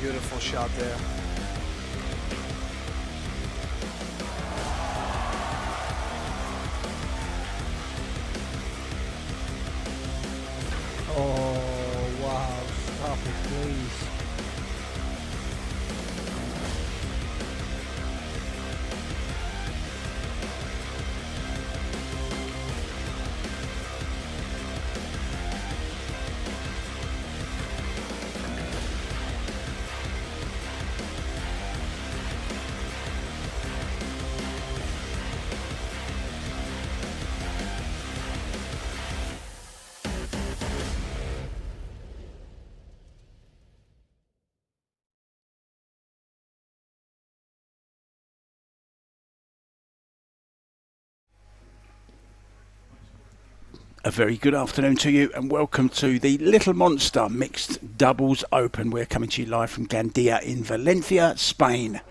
Beautiful shot there. Oh, wow. Stop it, please. A very good afternoon to you and welcome to the Little Monster Mixed Doubles Open. We're coming to you live from Gandia in Valencia, Spain.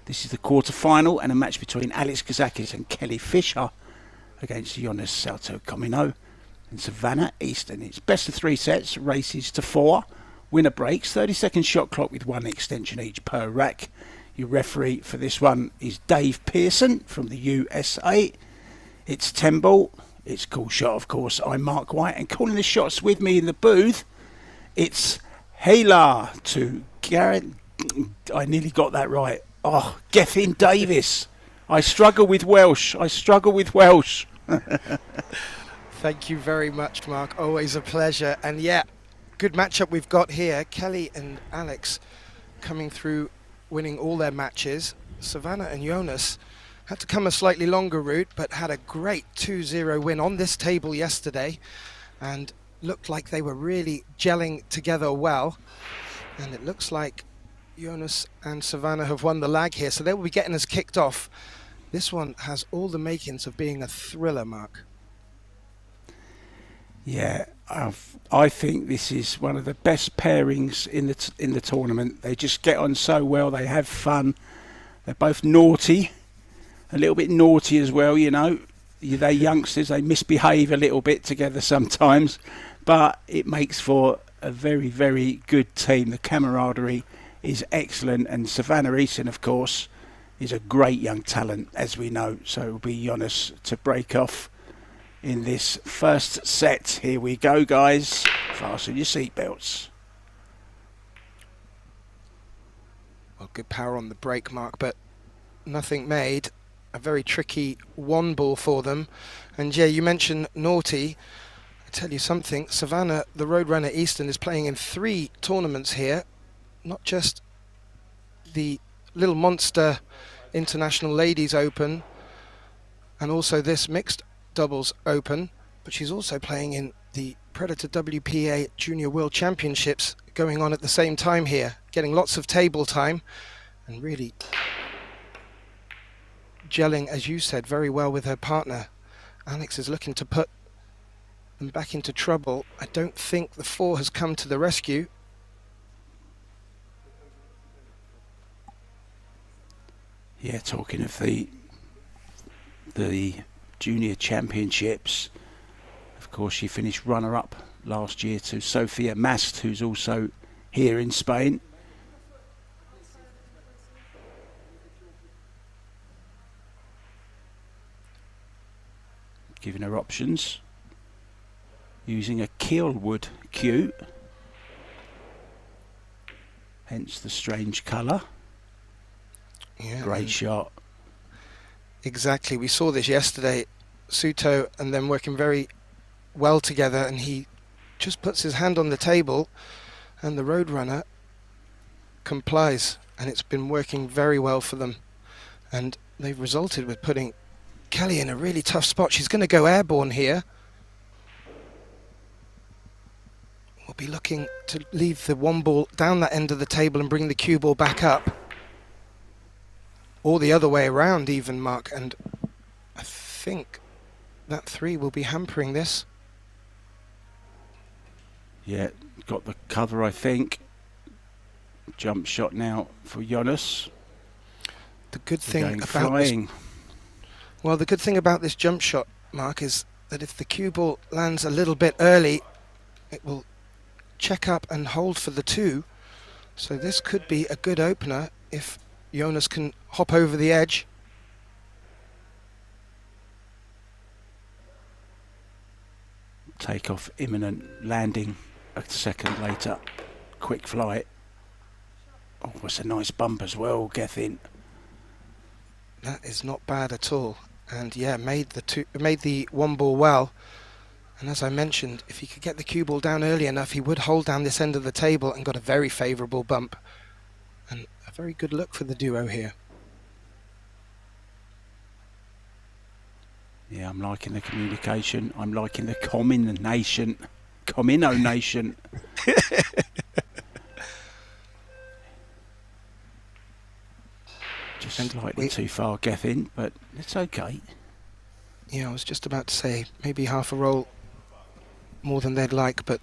This is the quarter-final and a match between Alex KAZAKIS and Kelly Fisher against Jonas SOUTO Comino and Savannah Easton. It's best of 3 sets, races to 4, winner breaks, 30-second shot clock with 1 extension each per rack. Your referee for this one is Dave Pearson from the USA. It's 10 ball. It's Cool Shot, of course. I'm Mark White, and calling the shots with me in the booth, it's Hela to Garrett. I nearly got that right. Oh, Gethin Davis. I struggle with Welsh. Thank you very much, Mark. Always a pleasure. And yeah, good matchup we've got here. Kelly and Alex coming through, winning all their matches. Savannah and Jonas had to come a slightly longer route, but had a great 2-0 win on this table yesterday and looked like they were really gelling together well. And it looks like Jonas and Savannah have won the lag here, so they will be getting us kicked off. This one has all the makings of being a thriller, Mark. Yeah, I think this is one of the best pairings in the tournament. They just get on so well. They have fun. They're both naughty. A little bit naughty as well, you know. They're youngsters, they misbehave a little bit together sometimes, but it makes for a very, very good team. The camaraderie is excellent, and Savannah Easton, of course, is a great young talent, as we know, so it will be Jonas to break off in this first set. Here we go, guys. Fasten your seatbelts. Well, good power on the break, Mark, but nothing made. A very tricky 1 ball for them. And yeah, you mentioned naughty. I tell you something, Savannah, the Roadrunner Easton, is playing in 3 tournaments here, not just the Little Monster International Ladies Open and also this Mixed Doubles Open, but she's also playing in the Predator WPA Junior World Championships going on at the same time here, getting lots of table time and really gelling, as you said, very well with her partner. Alex is looking to put them back into trouble. I don't think the 4 has come to the rescue. Yeah, talking of the junior championships, of course she finished runner-up last year to Sofia Mast, who's also here in Spain. Giving her options, using a keelwood cue, hence the strange colour. Yeah, great shot. Exactly, we saw this yesterday, SOUTO and them working very well together, and he just puts his hand on the table and the Roadrunner complies, and it's been working very well for them, and they've resulted with putting Kelly in a really tough spot. She's going to go airborne here. We'll be looking to leave the 1 ball down that end of the table and bring the cue ball back up. Or the other way around even, Mark. And I think that 3 will be hampering this. Yeah, got the cover, I think. Jump shot now for Jonas. The good We're thing going about this, flying. well, the good thing about this jump shot, Mark, is that if the cue ball lands a little bit early, it will check up and hold for the 2. So this could be a good opener if Jonas can hop over the edge. Take off imminent, landing a second later. Quick flight. Oh, it's a nice bump as well, Gethin. That is not bad at all. And yeah, made the 1 ball well. And as I mentioned, if he could get the cue ball down early enough, he would hold down this end of the table and got a very favourable bump. And a very good look for the duo here. Yeah, I'm liking the communication. I'm liking the Comino nation. Just And slightly too far, Gethin, but it's okay. Yeah, I was just about to say, maybe half a roll more than they'd like, but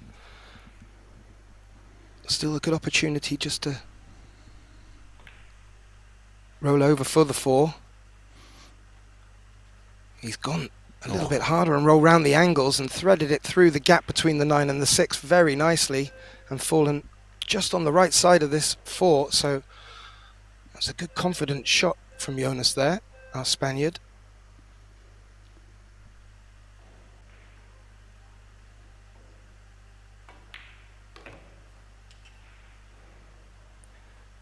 still a good opportunity just to roll over for the 4. He's gone a little bit harder and rolled round the angles and threaded it through the gap between the 9 and the 6 very nicely and fallen just on the right side of this 4. So that's a good confident shot from Jonas there, our Spaniard.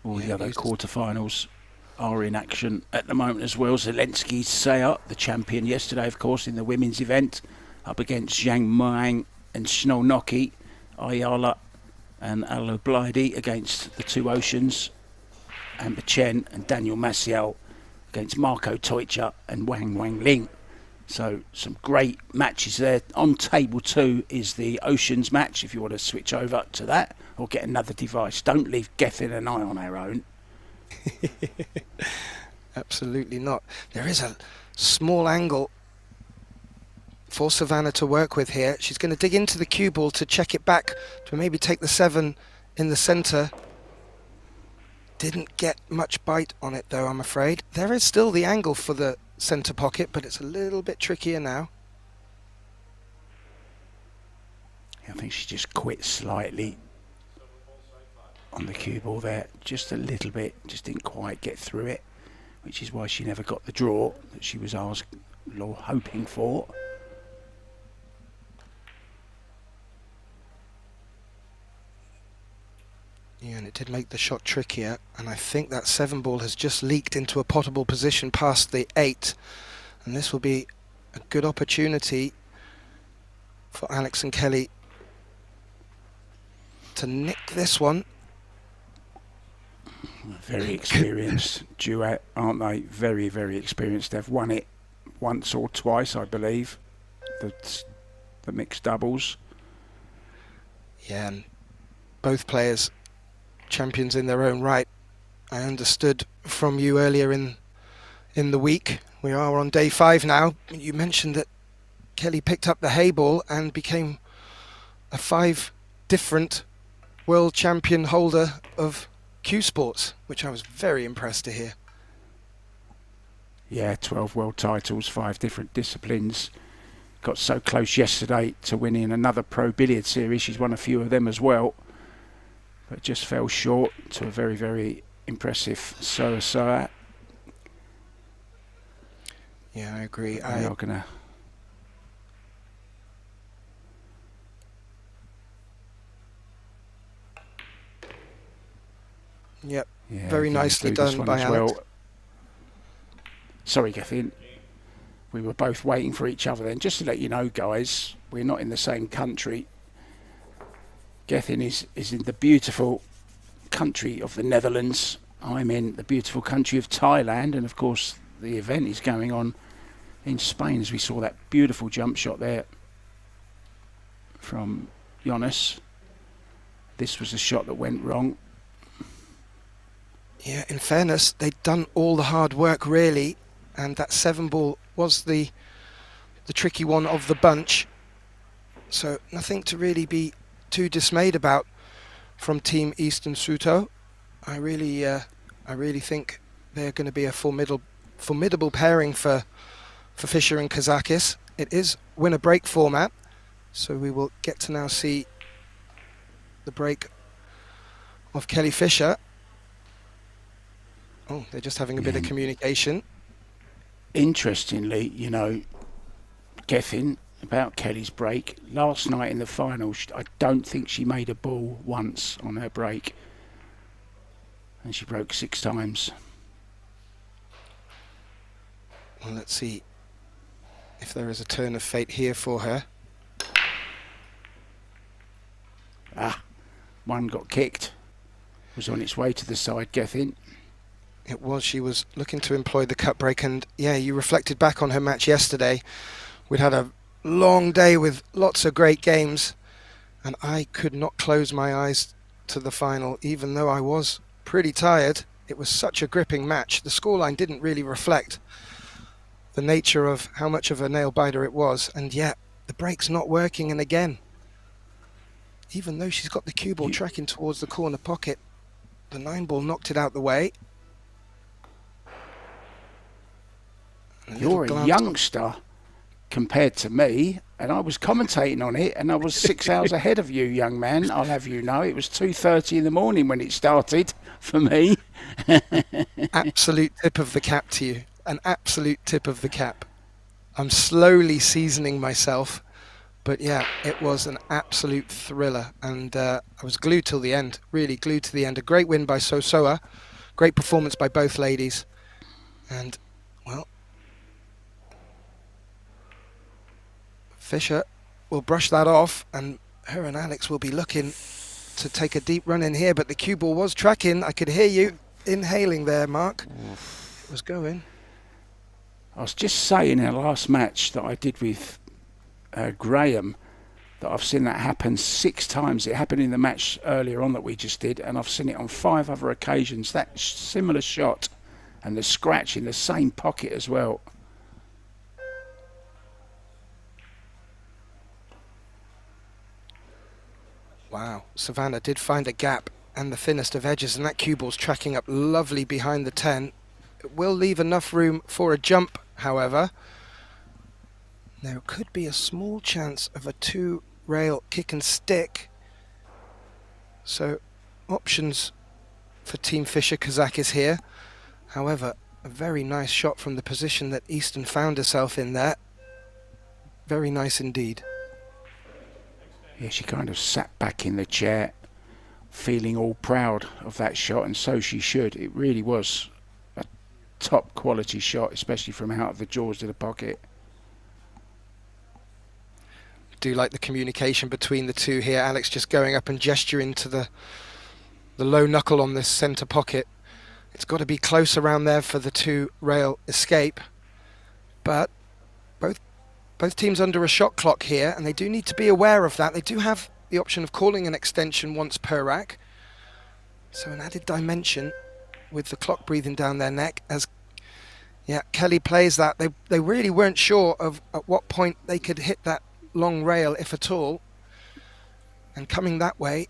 All the other quarterfinals are in action at the moment as well. Zelensky Seya, the champion yesterday, of course, in the women's event, up against Zhang Muang and Shnolnoki. Ayala and Aloblaidi against the 2 Oceans. Amber Chen and Daniel Maciel against Marco Teucher and Wang Ling. So some great matches there. On table 2 is the Oceans match, if you want to switch over to that or get another device. Don't leave Gethin and I on our own. Absolutely not. There is a small angle for Savannah to work with here. She's going to dig into the cue ball to check it back to maybe take the 7 in the centre. Didn't get much bite on it though, I'm afraid. There is still the angle for the centre pocket, but it's a little bit trickier now. I think she just quit slightly on the cue ball there, just a little bit, just didn't quite get through it, which is why she never got the draw that she was asked or hoping for. Yeah, and it did make the shot trickier, and I think that 7 ball has just leaked into a potable position past the 8, and this will be a good opportunity for Alex and Kelly to nick this one. Very experienced duet, aren't they? Very, very experienced. They've won it once or twice, I believe, the mixed doubles. Yeah, and both players champions in their own right. I understood from you earlier in the week, we are on day 5 now, you mentioned that Kelly picked up the hay ball and became a 5 different world champion holder of Q Sports, which I was very impressed to hear. Yeah, 12 world titles, 5 different disciplines. Got so close yesterday to winning another Pro Billiard series. She's won a few of them as well, but just fell short to a very, very impressive Soa. Yeah, I agree. We are going to... Yep, Yeah, very nicely done by Alex. well. Sorry, Gethin. We were both waiting for each other then. Just to let you know, guys, we're not in the same country. Gethin is in the beautiful country of the Netherlands. I'm in the beautiful country of Thailand. And, of course, the event is going on in Spain, as we saw that beautiful jump shot there from Jonas. This was a shot that went wrong. Yeah, in fairness, they'd done all the hard work, really, and that 7 ball was the tricky one of the bunch. So nothing to really be too dismayed about from Team EASTON SOUTO. I really think they're going to be a formidable pairing for Fischer and KAZAKIS. It is winner break format, so we will get to now see the break of Kelly Fischer. Oh, they're just having a bit of communication. Interestingly, you know, Gethin, about Kelly's break, last night in the final, I don't think she made a ball once on her break. And she broke 6 times. Well, let's see if there is a turn of fate here for her. One got kicked. Was on its way to the side, Gethin. It was. She was looking to employ the cut break, and yeah, you reflected back on her match yesterday. We'd had a long day with lots of great games, and I could not close my eyes to the final, even though I was pretty tired. It was such a gripping match. The scoreline didn't really reflect the nature of how much of a nail biter it was, and yet the break's not working, and again, even though she's got the cue ball tracking towards the corner pocket, the 9 ball knocked it out the way. You're a youngster compared to me, and I was commentating on it, and I was 6 hours ahead of you, young man. I'll have you know, it was 2:30 in the morning when it started for me. Absolute tip of the cap to you. An absolute tip of the cap. I'm slowly seasoning myself, but yeah, it was an absolute thriller, and I was glued till the end, really glued to the end. A great win by Sosoa, great performance by both ladies, and well, Fischer will brush that off, and her and Alex will be looking to take a deep run in here, but the cue ball was tracking. I could hear you inhaling there, Mark. It was going. I was just saying in our last match that I did with Graham that I've seen that happen 6 times. It happened in the match earlier on that we just did, and I've seen it on 5 other occasions. That similar shot and the scratch in the same pocket as well. Wow, Savannah did find a gap and the thinnest of edges, and that cue ball's tracking up lovely behind the 10. It will leave enough room for a jump, however. There could be a small chance of a 2-rail kick and stick. So options for Team Fischer KAZAKIS here. However, a very nice shot from the position that EASTON found herself in there. Very nice indeed. Yeah, she kind of sat back in the chair, feeling all proud of that shot, and so she should. It really was a top quality shot, especially from out of the jaws of the pocket. I do like the communication between the two here. Alex just going up and gesturing to the low knuckle on this centre pocket. It's got to be close around there for the 2-rail escape, but both teams under a shot clock here, and they do need to be aware of that. They do have the option of calling an extension once per rack, so an added dimension with the clock breathing down their neck as Kelly plays that. They really weren't sure of at what point they could hit that long rail, if at all, and coming that way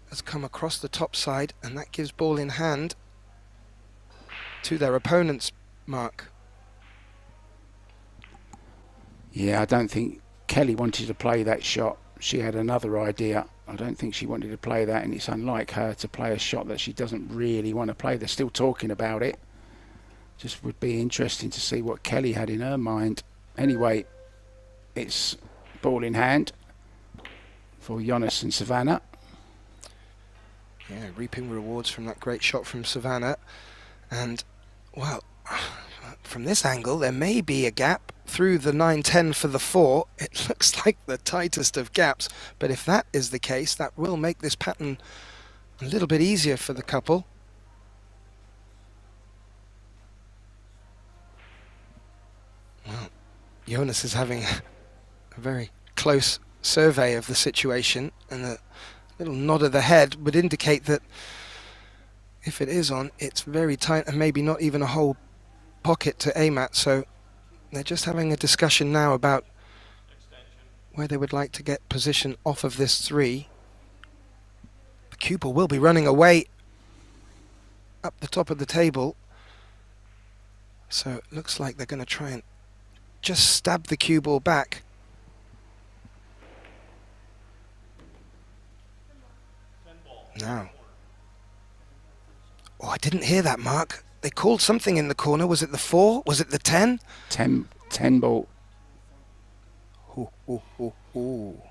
has come across the top side, and that gives ball in hand to their opponents, Mark. Yeah, I don't think Kelly wanted to play that shot. She had another idea. I don't think she wanted to play that, and it's unlike her to play a shot that she doesn't really want to play. They're still talking about it. Just would be interesting to see what Kelly had in her mind. Anyway, it's ball in hand for Jonas and Savannah. Yeah, reaping rewards from that great shot from Savannah. And, well, from this angle, there may be a gap through the 9-10 for the 4. It looks like the tightest of gaps, but if that is the case, that will make this pattern a little bit easier for the couple. Well, Jonas is having a very close survey of the situation, and a little nod of the head would indicate that if it is on, it's very tight and maybe not even a whole pocket to aim at. So they're just having a discussion now about where they would like to get position off of this 3. cue ball will be running away up the top of the table. So it looks like they're going to try and just stab the cue ball back. Now. Oh, I didn't hear that, Mark. They called something in the corner. Was it the 4? Was it the 10? 10 ball. Ooh, ooh, ooh, ooh.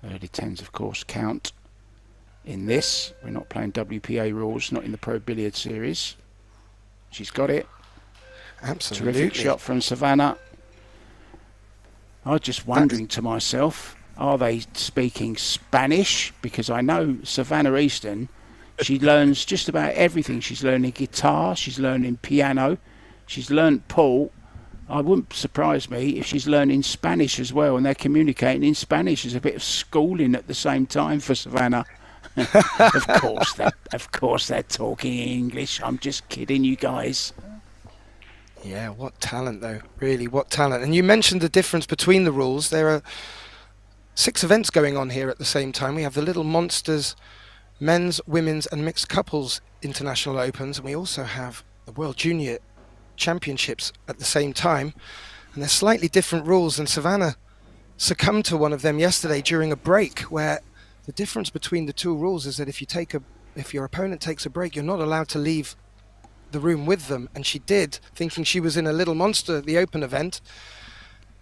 Early 10s, of course, count in this. We're not playing WPA rules, not in the Pro Billiard Series. She's got it. Absolutely. Terrific shot from Savannah. I was just wondering to myself, are they speaking Spanish? Because I know Savannah Easton, she learns just about everything. She's learning guitar, she's learning piano, she's learned pool. I wouldn't surprise me if she's learning Spanish as well, and they're communicating in Spanish. There's a bit of schooling at the same time for Savannah. Of course they're talking English. I'm just kidding, you guys. Yeah, what talent though, really, what talent. And you mentioned the difference between the rules. There are 6 events going on here at the same time. We have the Little Monsters Men's, Women's and Mixed Couples International Opens, and we also have the World Junior Championships at the same time. And they're slightly different rules, and Savannah succumbed to one of them yesterday during a break, where the difference between the 2 rules is that if your opponent takes a break, you're not allowed to leave the room with them, and she did, thinking she was in a Little Monster at the Open event,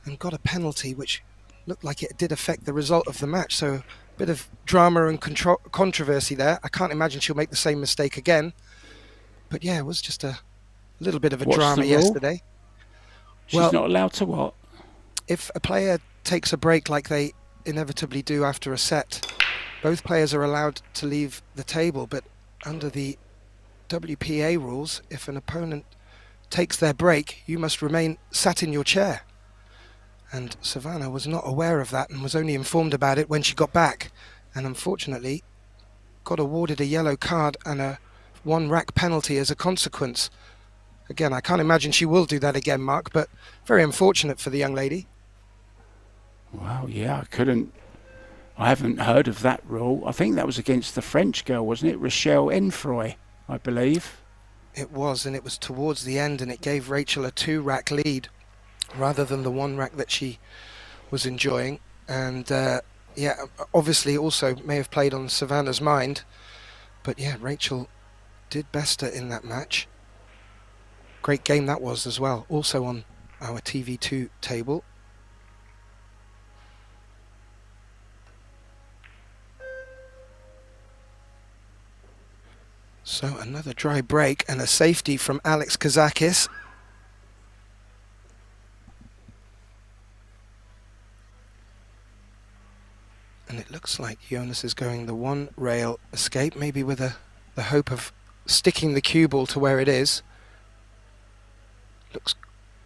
and got a penalty which looked like it did affect the result of the match. So a bit of drama and controversy there. I can't imagine she'll make the same mistake again, but yeah, it was just a little bit of a drama yesterday. She's not allowed to what? If a player takes a break like they inevitably do after a set, both players are allowed to leave the table, but under the WPA rules, if an opponent takes their break, you must remain sat in your chair. And Savannah was not aware of that and was only informed about it when she got back, and unfortunately got awarded a yellow card and a 1 rack penalty as a consequence. Again, I can't imagine she will do that again, Mark, but very unfortunate for the young lady. Wow, yeah, I haven't heard of that rule. I think that was against the French girl, wasn't it? Rochelle Enfroy, I believe. It was, and it was towards the end, and it gave Rachel a 2 rack lead rather than the 1 rack that she was enjoying. And yeah, obviously also may have played on Savannah's mind, but yeah, Rachel did best her in that match. Great game that was as well, also on our TV2 table. So another dry break and a safety from Alex KAZAKIS. And it looks like Jonas is going the 1 rail escape, maybe with the hope of sticking the cue ball to where it is. Looks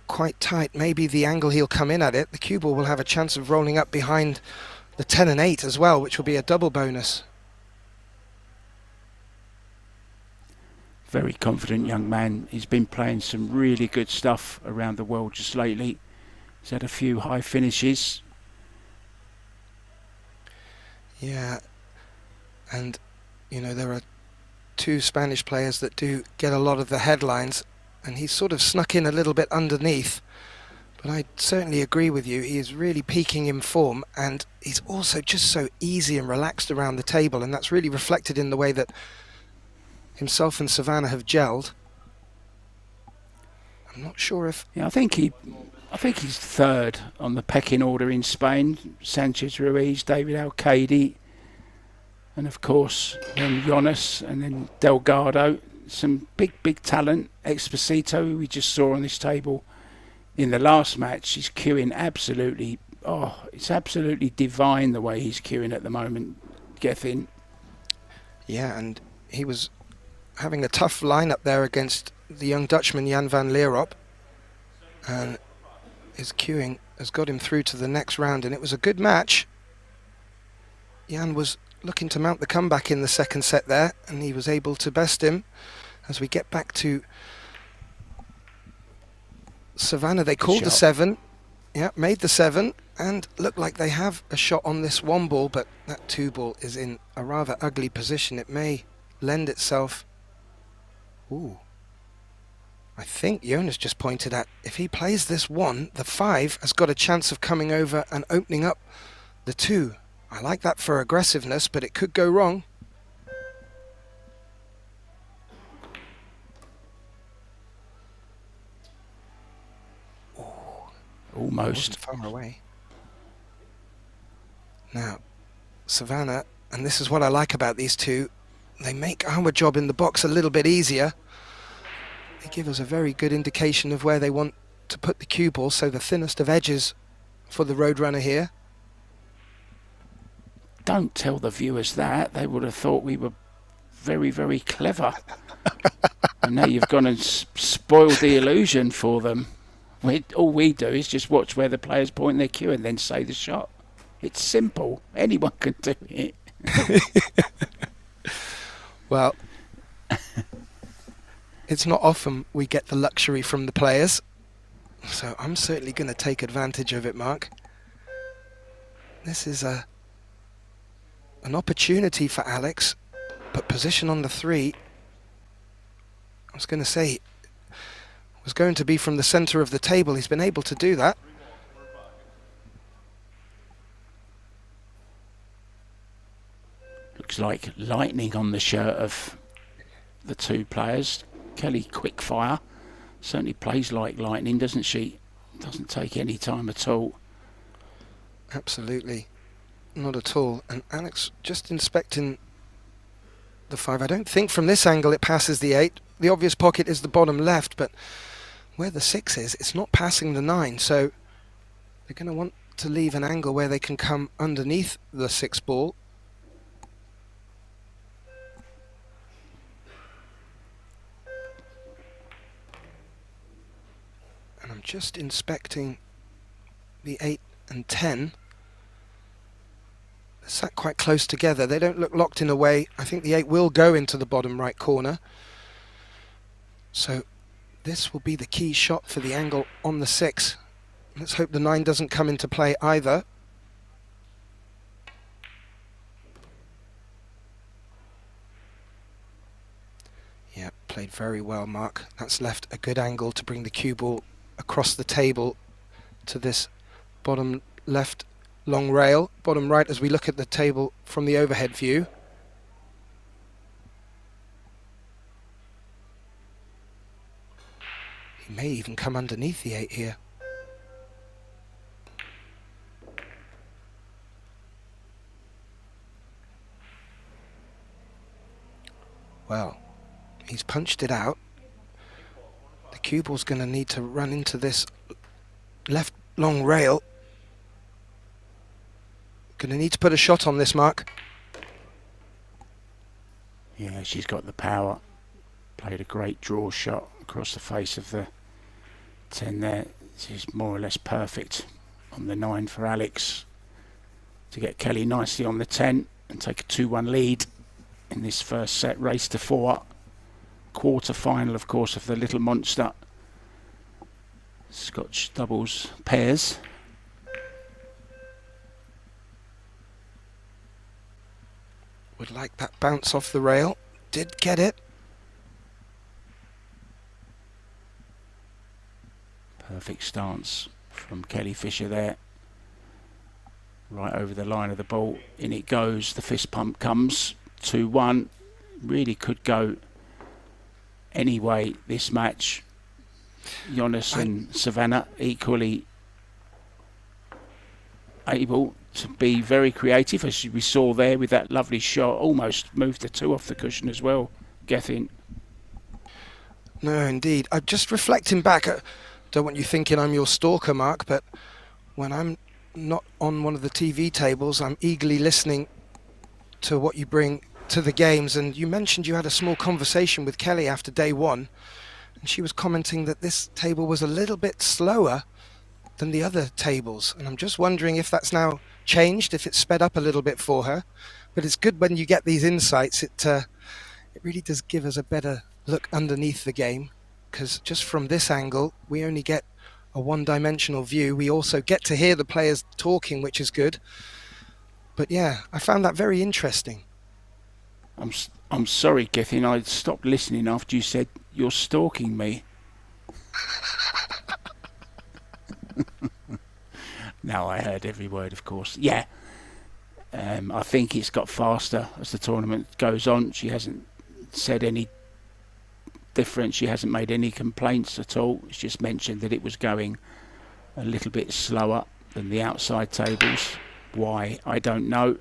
quite tight. Maybe the angle he'll come in at it, the cue ball will have a chance of rolling up behind the 10 and 8 as well, which will be a double bonus. Very confident young man. He's been playing some really good stuff around the world just lately. He's had a few high finishes. Yeah, and you know, there are 2 Spanish players that do get a lot of the headlines, and he's sort of snuck in a little bit underneath. But I certainly agree with you, he is really peaking in form, and he's also just so easy and relaxed around the table, and that's really reflected in the way that himself and Savannah have gelled. I'm not sure if... Yeah, I think he's 3rd on the pecking order in Spain. Sanchez Ruiz, David Alcaide, and of course then Jonas, and then Delgado. Some big talent. Exposito, who we just saw on this table in the last match, he's queuing absolutely... Oh, it's absolutely divine the way he's queuing at the moment, Gethin. Yeah, and he was having a tough lineup there against the young Dutchman Jan van Leerop, and his queuing has got him through to the next round, and it was a good match. Jan was looking to mount the comeback in the second set there, and he was able to best him. As we get back to Savannah, they called the 7, yeah, made the 7, and look like they have a shot on this one ball, but that two ball is in a rather ugly position. It may lend itself. Ooh. I think Jonas just pointed at, if he plays this one, the 5 has got a chance of coming over and opening up the 2. I like that for aggressiveness, but it could go wrong. Ooh, Almost. far away. Now, Savannah, and this is what I like about these two, they make our job in the box a little bit easier. They give us a very good indication of where they want to put the cue ball, so the thinnest of edges for the Roadrunner here. Don't tell the viewers that. They would have thought we were very, very clever. And now you've gone and spoiled the illusion for them. All we do is just watch where the players point their cue and then say the shot. It's simple. Anyone can do it. Well, it's not often we get the luxury from the players, so I'm certainly going to take advantage of it, Mark. This is an opportunity for Alex, but position on the 3, I was going to say, was going to be from the centre of the table. He's been able to do that. Looks like lightning on the shirt of the two players. Kelly quickfire. Certainly plays like lightning, doesn't she? Doesn't take any time at all. Absolutely. Not at all. And Alex just inspecting the 5. I don't think from this angle it passes the 8. The obvious pocket is the bottom left, but where the 6 is, it's not passing the 9. So they're going to want to leave an angle where they can come underneath the 6 ball. And I'm just inspecting the 8 and 10. They're sat quite close together. They don't look locked in a way. I think the 8 will go into the bottom right corner. So this will be the key shot for the angle on the 6. Let's hope the 9 doesn't come into play either. Yeah, played very well, Mark. That's left a good angle to bring the cue ball across the table to this bottom left long rail, bottom right as we look at the table from the overhead view. He may even come underneath the 8 here. Well, he's punched it out. The cue ball's going to need to run into this left long rail. Going to need to put a shot on this, Mark. Yeah, she's got the power. Played a great draw shot across the face of the 10 there. She's more or less perfect on the 9 for Alex to get Kelly nicely on the 10 and take a 2-1 lead in this first set. Race to 4. Quarter final, of course, of the Little Monster Scotch doubles pairs. Would like that bounce off the rail. Did get it. Perfect stance from Kelly Fisher there. Right over the line of the ball. In it goes. The fist pump comes. 2-1. Really could go anyway this match. Jonas and Savannah equally able to be very creative, as we saw there with that lovely shot. Almost moved the 2 off the cushion as well, Gethin. No, indeed. I'm just reflecting back. Don't want you thinking I'm your stalker, Mark, but when I'm not on one of the TV tables, I'm eagerly listening to what you bring to the games. And you mentioned you had a small conversation with Kelly after day 1, and she was commenting that this table was a little bit slower than the other tables. And I'm just wondering if that's now changed, if it's sped up a little bit for her. But it's good when you get these insights. It really does give us a better look underneath the game, because just from this angle we only get a one-dimensional view. We also get to hear the players talking, which is good. But yeah, I found that very interesting. I'm sorry, Gethin. I stopped listening after you said you're stalking me. No, I heard every word, of course. Yeah. I think it's got faster as the tournament goes on. She hasn't said any different. She hasn't made any complaints at all. It's just mentioned that it was going a little bit slower than the outside tables. Why, I don't know.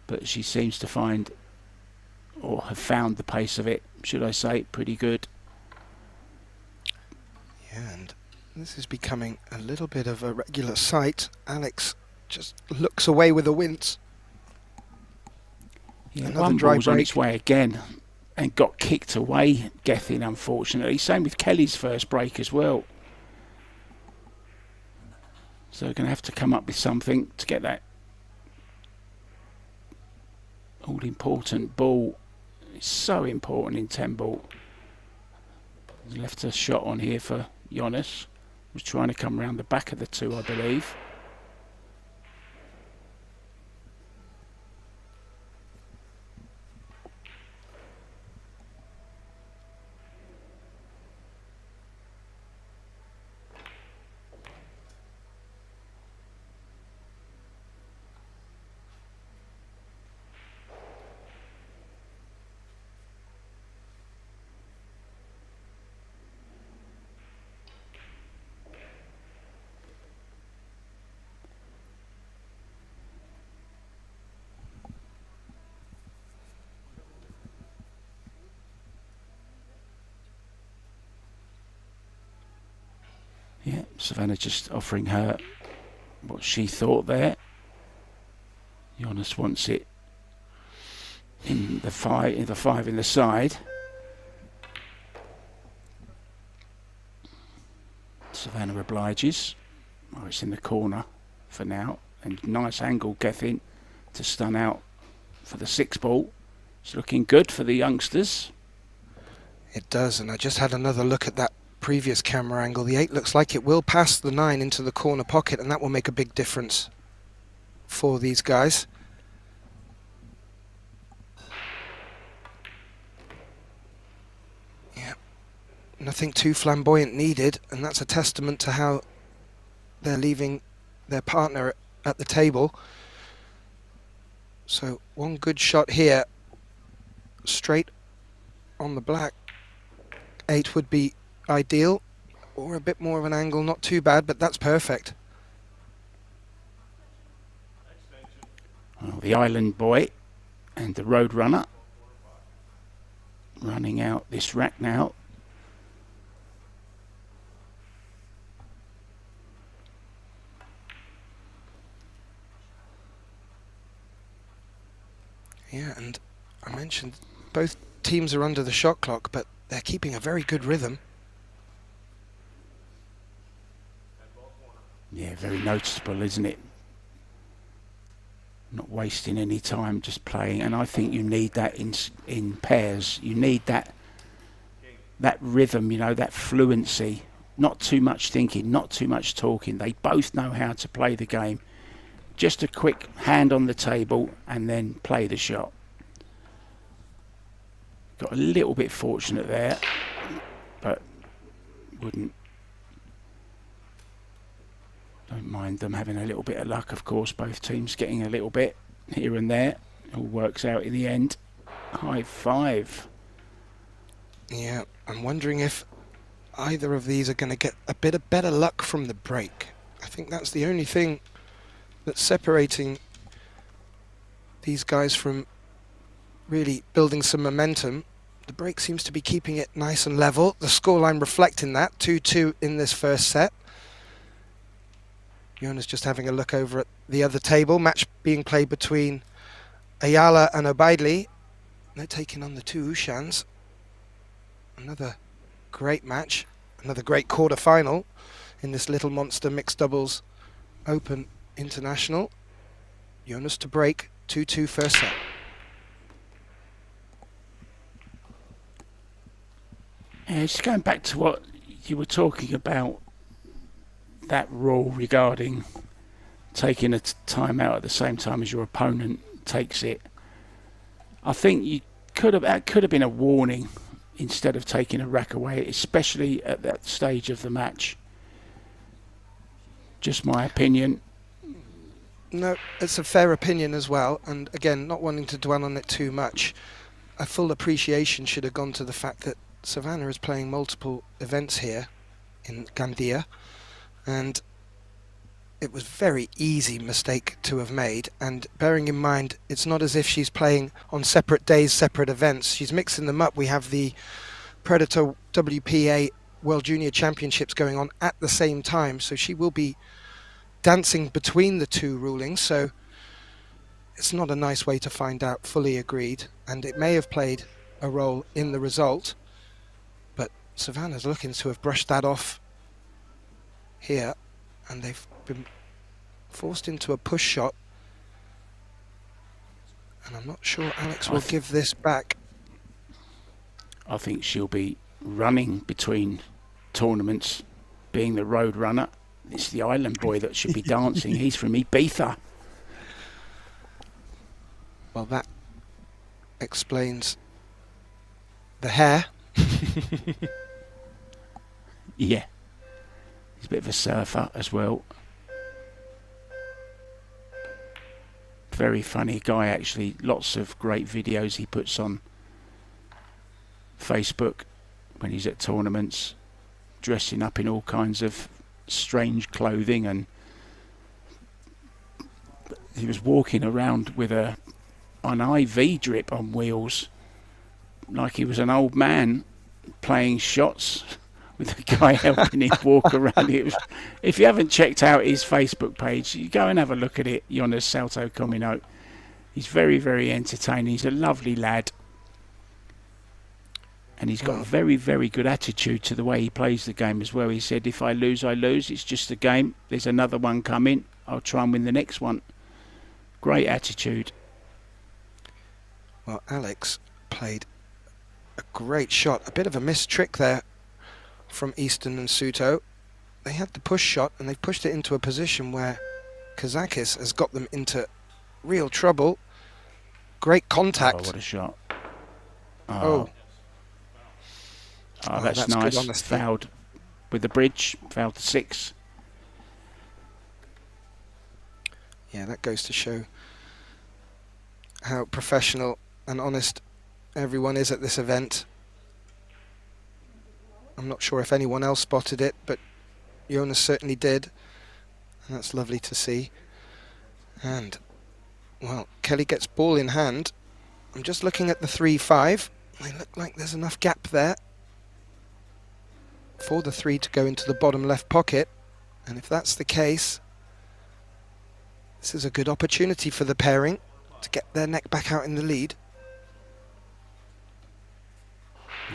But she seems to find, or have found the pace of it, should I say, pretty good. Yeah, and this is becoming a little bit of a regular sight. Alex just looks away with a wince. Yeah, Another one dry ball's on break. its way again and got kicked away, Gethin, unfortunately. Same with Kelly's first break as well. So we're going to have to come up with something to get that all-important ball. It's so important in 10 ball. He's left a shot on here for Jonas. Was trying to come around the back of the two, I believe. Yeah, Savannah just offering her what she thought there. Jonas wants it in the five in the side. Savannah obliges. Oh, it's in the corner for now. And nice angle, Gethin, to stun out for the 6 ball. It's looking good for the youngsters. It does, and I just had another look at that previous camera angle. The 8 looks like it will pass the 9 into the corner pocket, and that will make a big difference for these guys. Yeah, nothing too flamboyant needed, and that's a testament to how they're leaving their partner at the table. So one good shot here, straight on the black. 8 would be ideal, or a bit more of an angle, not too bad, but that's perfect. Well, the island boy and the road runner running out this rack now. Yeah, and I mentioned both teams are under the shot clock, but they're keeping a very good rhythm. Yeah, very noticeable, isn't it? Not wasting any time, just playing. And I think you need that in pairs. You need that rhythm, you know, that fluency. Not too much thinking, not too much talking. They both know how to play the game. Just a quick hand on the table and then play the shot. Got a little bit fortunate there, but don't mind them having a little bit of luck, of course. Both teams getting a little bit here and there. It all works out in the end. High 5. Yeah, I'm wondering if either of these are going to get a bit of better luck from the break. I think that's the only thing that's separating these guys from really building some momentum. The break seems to be keeping it nice and level. The scoreline reflecting that, 2-2 in this first set. Jonas just having a look over at the other table. Match being played between Ayala and Obaidli. They're taking on the two Ushans. Another great match. Another great quarter-final in this Little Monster Mixed Doubles Open International. Jonas to break, 2-2 first set. Yeah, just going back to what you were talking about that rule regarding taking a time out at the same time as your opponent takes it. I think that could have been a warning instead of taking a rack away, especially at that stage of the match. Just my opinion. No, it's a fair opinion as well, and again, not wanting to dwell on it too much, a full appreciation should have gone to the fact that Savannah is playing multiple events here in Gandia, and it was very easy mistake to have made. And bearing in mind, it's not as if she's playing on separate days, separate events. She's mixing them up. We have the Predator WPA World Junior Championships going on at the same time, so she will be dancing between the two rulings. So it's not a nice way to find out. Fully agreed, and it may have played a role in the result, but Savannah's looking to have brushed that off here, and they've been forced into a push shot, and I'm not sure Alex will give this back. I think she'll be running between tournaments, being the road runner. It's the island boy that should be dancing. He's from Ibiza. Well, that explains the hair. Yeah. He's a bit of a surfer as well. Very funny guy, actually. Lots of great videos he puts on Facebook when he's at tournaments, dressing up in all kinds of strange clothing, and he was walking around with an IV drip on wheels, like he was an old man playing shots with a guy helping him walk around. It was, if you haven't checked out his Facebook page, you go and have a look at it. Jonas SOUTO Comino. He's very, very entertaining. He's a lovely lad. And he's got a very, very good attitude to the way he plays the game as well. He said, if I lose, I lose. It's just a game. There's another one coming. I'll try and win the next one. Great attitude. Well, Alex played a great shot. A bit of a missed trick there from EASTON and SOUTO. They had the push shot, and they pushed it into a position where KAZAKIS has got them into real trouble. Great contact. Oh, what a shot. Oh, that's nice. Fouled with the bridge. Fouled to 6. Yeah, that goes to show how professional and honest everyone is at this event. I'm not sure if anyone else spotted it, but Jonas certainly did, and that's lovely to see. And, well, Kelly gets ball in hand. I'm just looking at the 3-5. They look like there's enough gap there for the 3 to go into the bottom left pocket, and if that's the case, this is a good opportunity for the pairing to get their neck back out in the lead.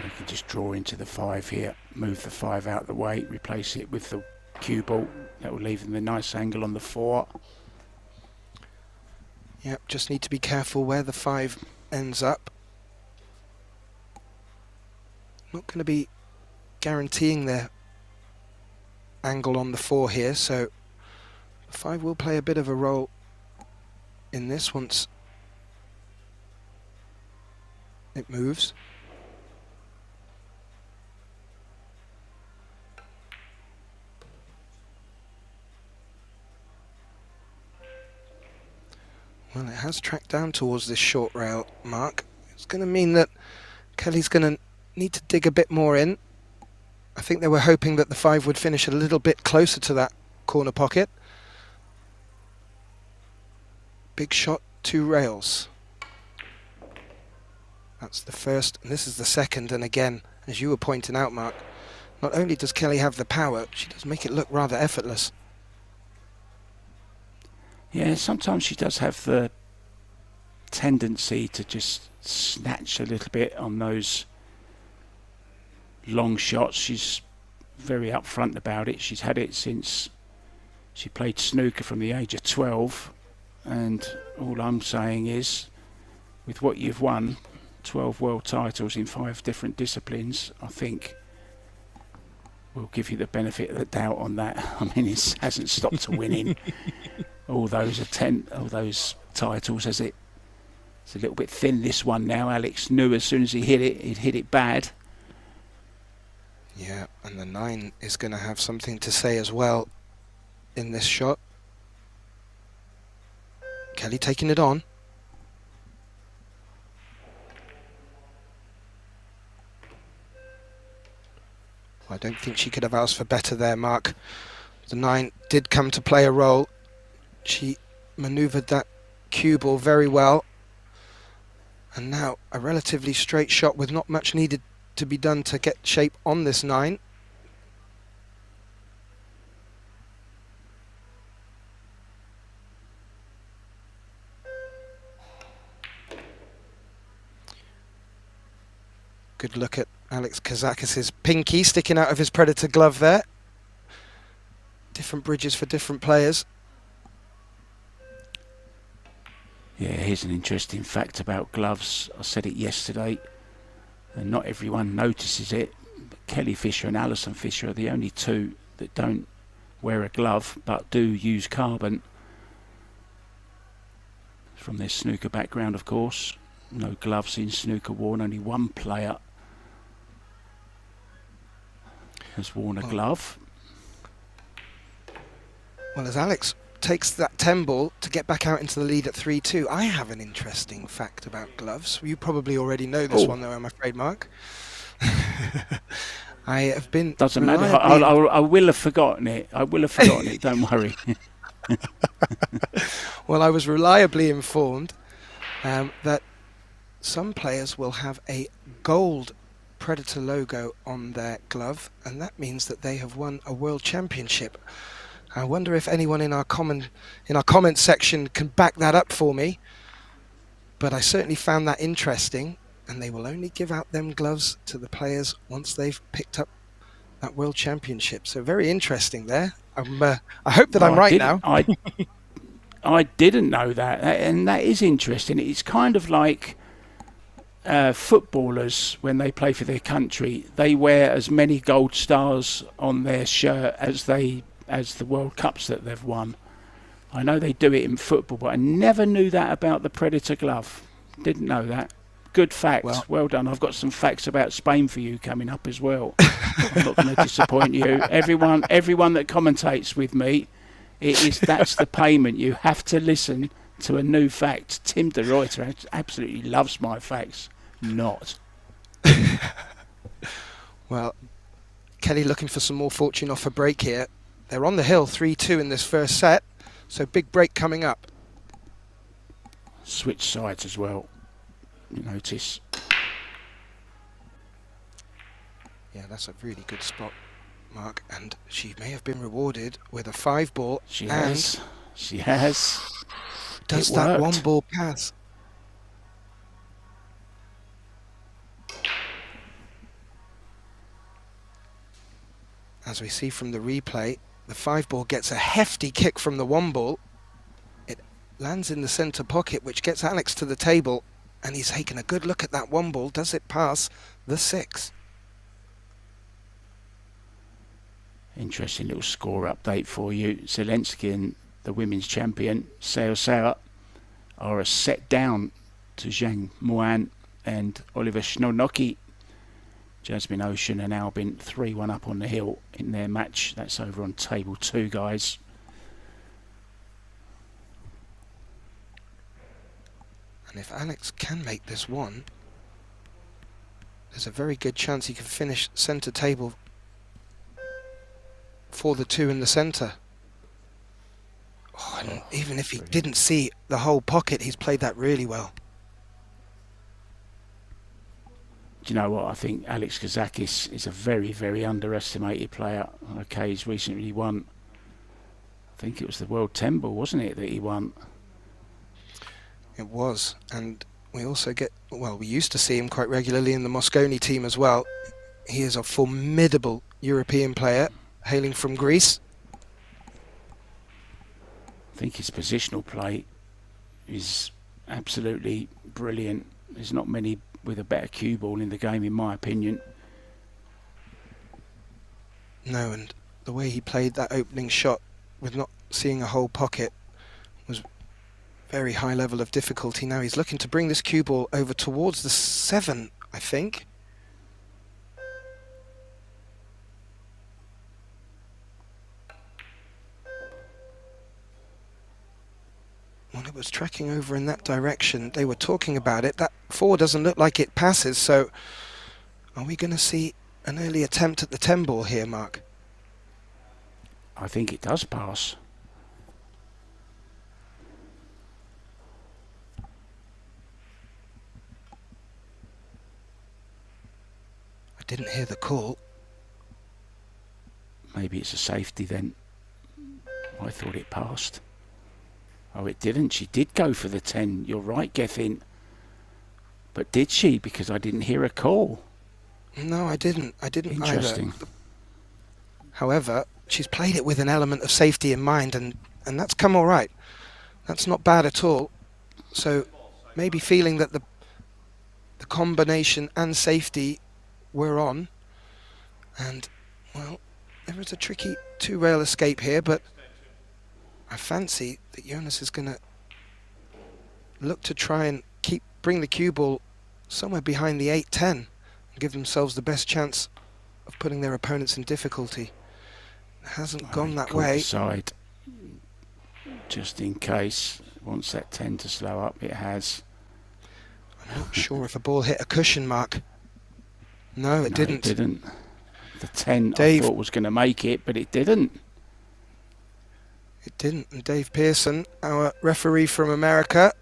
You can just draw into the 5 here, move the 5 out of the way, replace it with the cue ball. That will leave them a nice angle on the 4. Yep, just need to be careful where the 5 ends up. Not going to be guaranteeing their angle on the 4 here, so the 5 will play a bit of a role in this once it moves. Well, it has tracked down towards this short rail mark. It's going to mean that Kelly's going to need to dig a bit more in. I think they were hoping that the 5 would finish a little bit closer to that corner pocket. Big shot, 2 rails. That's the first, and this is the second. And again, as you were pointing out, Mark, not only does Kelly have the power, she does make it look rather effortless. Yeah, sometimes she does have the tendency to just snatch a little bit on those long shots. She's very upfront about it. She's had it since she played snooker from the age of 12, and all I'm saying is, with what you've won, 12 world titles in 5 different disciplines, I think We'll give you the benefit of the doubt on that. I mean, it hasn't stopped to winning all those titles, has it? It's a little bit thin, this one now. Alex knew as soon as he hit it, he'd hit it bad. Yeah, and the 9 is going to have something to say as well in this shot. Kelly taking it on. I don't think she could have asked for better there, Mark. The 9 did come to play a role. She manoeuvred that cue ball very well. And now a relatively straight shot with not much needed to be done to get shape on this 9. Good look at Alex KAZAKIS' pinky sticking out of his Predator glove there. Different bridges for different players. Yeah, here's an interesting fact about gloves. I said it yesterday, and not everyone notices it, but Kelly Fisher and Alison Fisher are the only 2 that don't wear a glove but do use carbon. From their snooker background, of course. No gloves in snooker worn, only one player has worn a glove. Well, as Alex takes that 10 ball to get back out into the lead at 3-2, I have an interesting fact about gloves. You probably already know this one, though, I'm afraid, Mark. I have been... Doesn't matter. I will have forgotten it. I will have forgotten it, don't worry. Well, I was reliably informed that some players will have a gold Predator logo on their glove, and that means that they have won a world championship. I wonder if anyone in our comment section can back that up for me. But I certainly found that interesting, and they will only give out them gloves to the players once they've picked up that world championship. So very interesting there. I hope that I'm right now. I didn't know that, and that is interesting. It's kind of like footballers when they play for their country. They wear as many gold stars on their shirt as the World Cups that they've won. I know they do it in football, but I never knew that about the Predator glove. Didn't know that. Good fact. Well done. I've got some facts about Spain for you coming up as well. I'm not going to disappoint you. Everyone that commentates with me, that's the payment. You have to listen to a new fact. Tim de Ruyter absolutely loves my facts. Not. Well, Kelly looking for some more fortune off a break here. They're on the hill 3-2 in this first set, so big break coming up. Switch sides as well, you notice. Yeah, that's a really good spot, Mark, and she may have been rewarded with a 5 ball. She has. Does that 1 ball pass? As we see from the replay, the 5 ball gets a hefty kick from the 1 ball. It lands in the centre pocket, which gets Alex to the table, and he's taken a good look at that 1 ball. Does it pass the 6? Interesting little score update for you. Zelensky and the women's champion, Seo are a set down to Zhang Muan and Oliver Schnodnocky. Jasmine Ocean and Albin 3-1 up on the hill in their match. That's over on table 2, guys. And if Alex can make this 1, there's a very good chance he can finish centre table for the 2 in the centre. Oh, and even if he didn't see the whole pocket, he's played that really well. Do you know what? I think Alex KAZAKIS is a very, very underestimated player. Okay, he's recently won, I think it was the World 10 Ball, wasn't it, that he won? It was, and we also we used to see him quite regularly in the Mosconi team as well. He is a formidable European player, hailing from Greece. I think his positional play is absolutely brilliant. There's not many with a better cue ball in the game, in my opinion. No, and the way he played that opening shot with not seeing a whole pocket was very high level of difficulty. Now he's looking to bring this cue ball over towards the 7, I think. When it was tracking over in that direction, they were talking about it. That 4 doesn't look like it passes, so are we going to see an early attempt at the 10 ball here, Mark? I think it does pass. I didn't hear the call. Maybe it's a safety then. I thought it passed. Oh, it didn't. She did go for the 10. You're right, Gethin. But did she? Because I didn't hear a call. No, I didn't. I didn't Interesting. either. However, she's played it with an element of safety in mind, and that's come all right. That's not bad at all. So maybe feeling that the combination and safety were on. And, well, there is a tricky 2-rail escape here, but I fancy that Jonas is going to look to try and bring the cue ball somewhere behind the 8-10 and give themselves the best chance of putting their opponents in difficulty. It hasn't gone that way. Side, just in case. Wants that 10 to slow up. It has. I'm not sure if a ball hit a cushion, Mark. No, it didn't. It didn't. The 10 Dave, I thought was going to make it, but it didn't. It didn't. And Dave Pearson, our referee from America,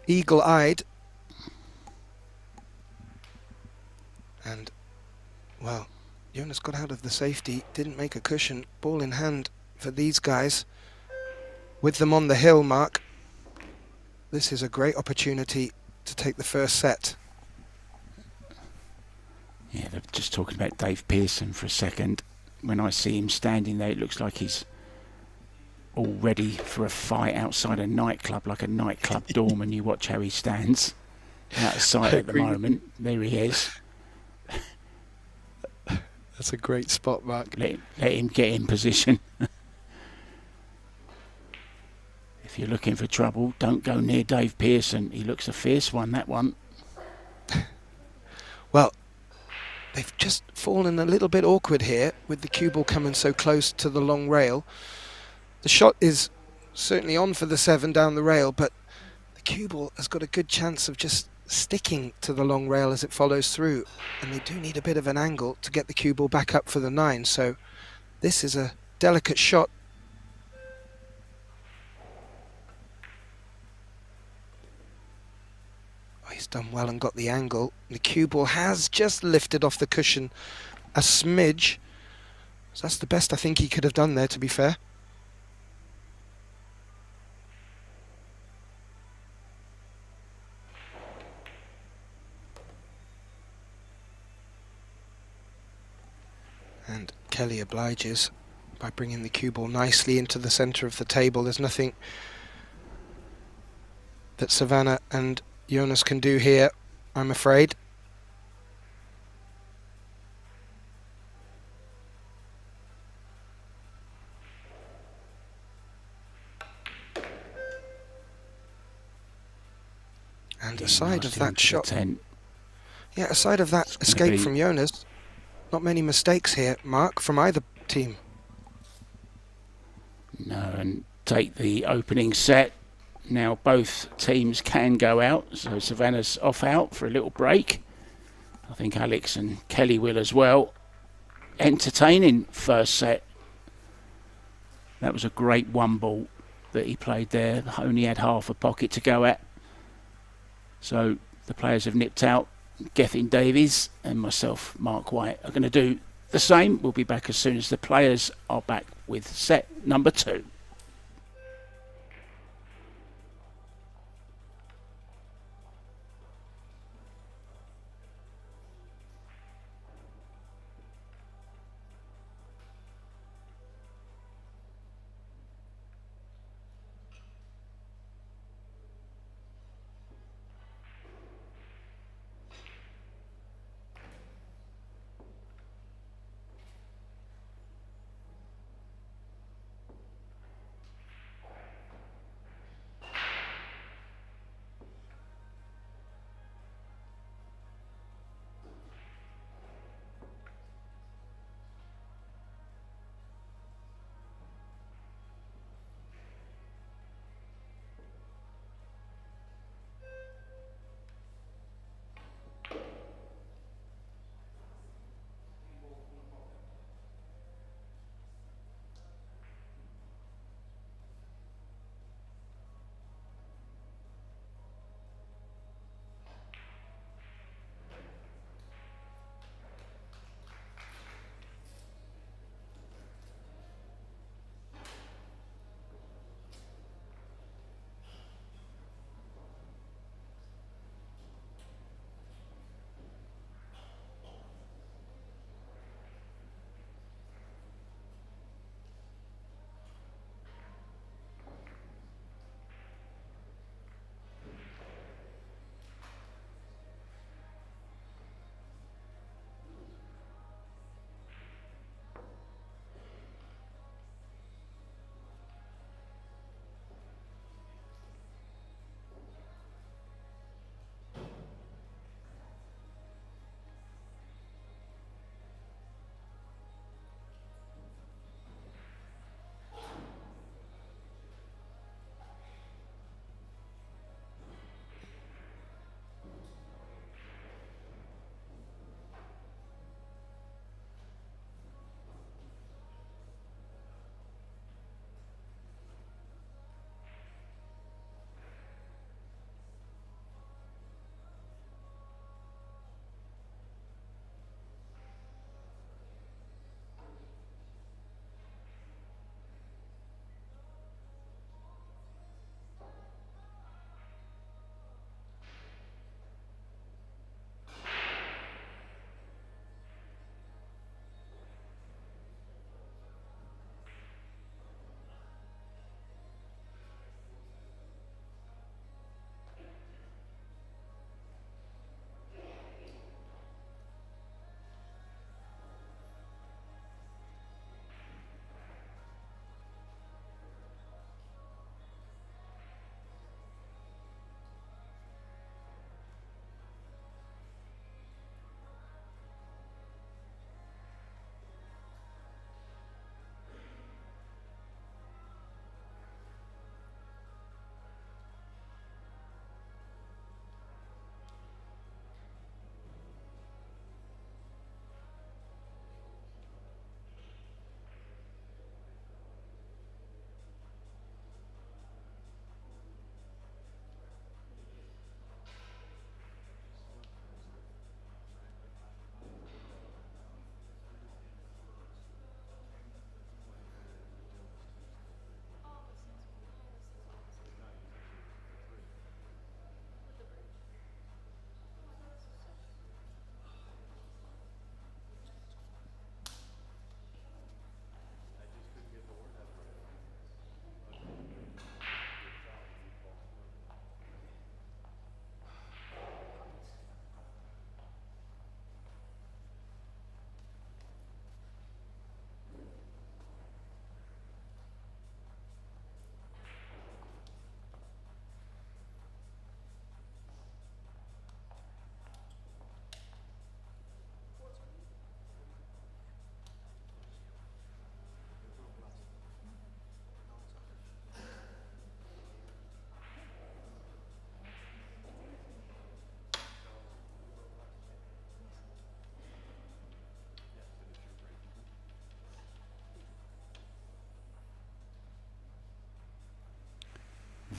eagle-eyed. And, well, Jonas got out of the safety, didn't make a cushion. Ball in hand for these guys. With them on the hill, Mark, this is a great opportunity to take the first set. Yeah, they're just talking about Dave Pearson for a second. When I see him standing there, it looks like he's all ready for a fight outside a nightclub, like a nightclub doorman. You watch how he stands out of sight at the moment. There he is. That's a great spot, Mark. Let him get in position. If you're looking for trouble, don't go near Dave Pearson. He looks a fierce one, that one. Well, they've just fallen a little bit awkward here with the cue ball coming so close to the long rail. The shot is certainly on for the 7 down the rail, but the cue ball has got a good chance of just sticking to the long rail as it follows through, and they do need a bit of an angle to get the cue ball back up for the 9, so this is a delicate shot. Oh, he's done well and got the angle. The cue ball has just lifted off the cushion a smidge, so that's the best I think he could have done there, to be fair. And Kelly obliges by bringing the cue ball nicely into the centre of the table. There's nothing that Savannah and Jonas can do here, I'm afraid. And aside of that shot, aside of that escape from Jonas, not many mistakes here, Mark, from either team. No, and take the opening set. Now both teams can go out, so Savannah's off out for a little break. I think Alex and Kelly will as well. Entertaining first set. That was a great 1 ball that he played there. Only had half a pocket to go at. So the players have nipped out. Gethin Davies and myself, Mark White, are going to do the same. We'll be back as soon as the players are back with set number 2.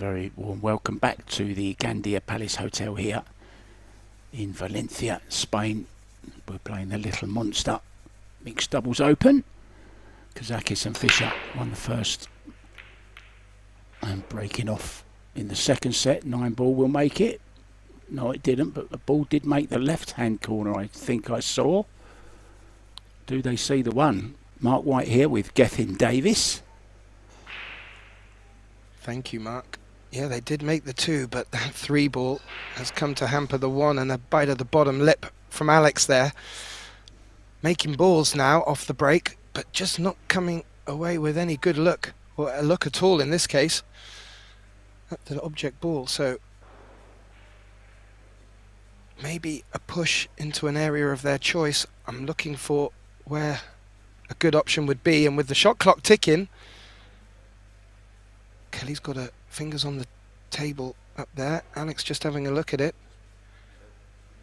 very warm welcome back to the Gandia Palace Hotel here in Valencia, Spain. We're playing the Little Monster Mixed Doubles Open. KAZAKIS and Fischer won the first and breaking off in the second set. 9-ball will make it. No, it didn't, but the ball did make the left-hand corner, I think I saw. Do they see the one? Mark White here with Gethin Davis. Thank you, Mark. Yeah, they did make the 2, but that 3-ball has come to hamper the 1, and a bite of the bottom lip from Alex there. Making balls now off the break, but just not coming away with any good look, or a look at all in this case. At the object ball, so maybe a push into an area of their choice. I'm looking for where a good option would be, and with the shot clock ticking, Kelly's got her fingers on the table up there. Alex just having a look at it.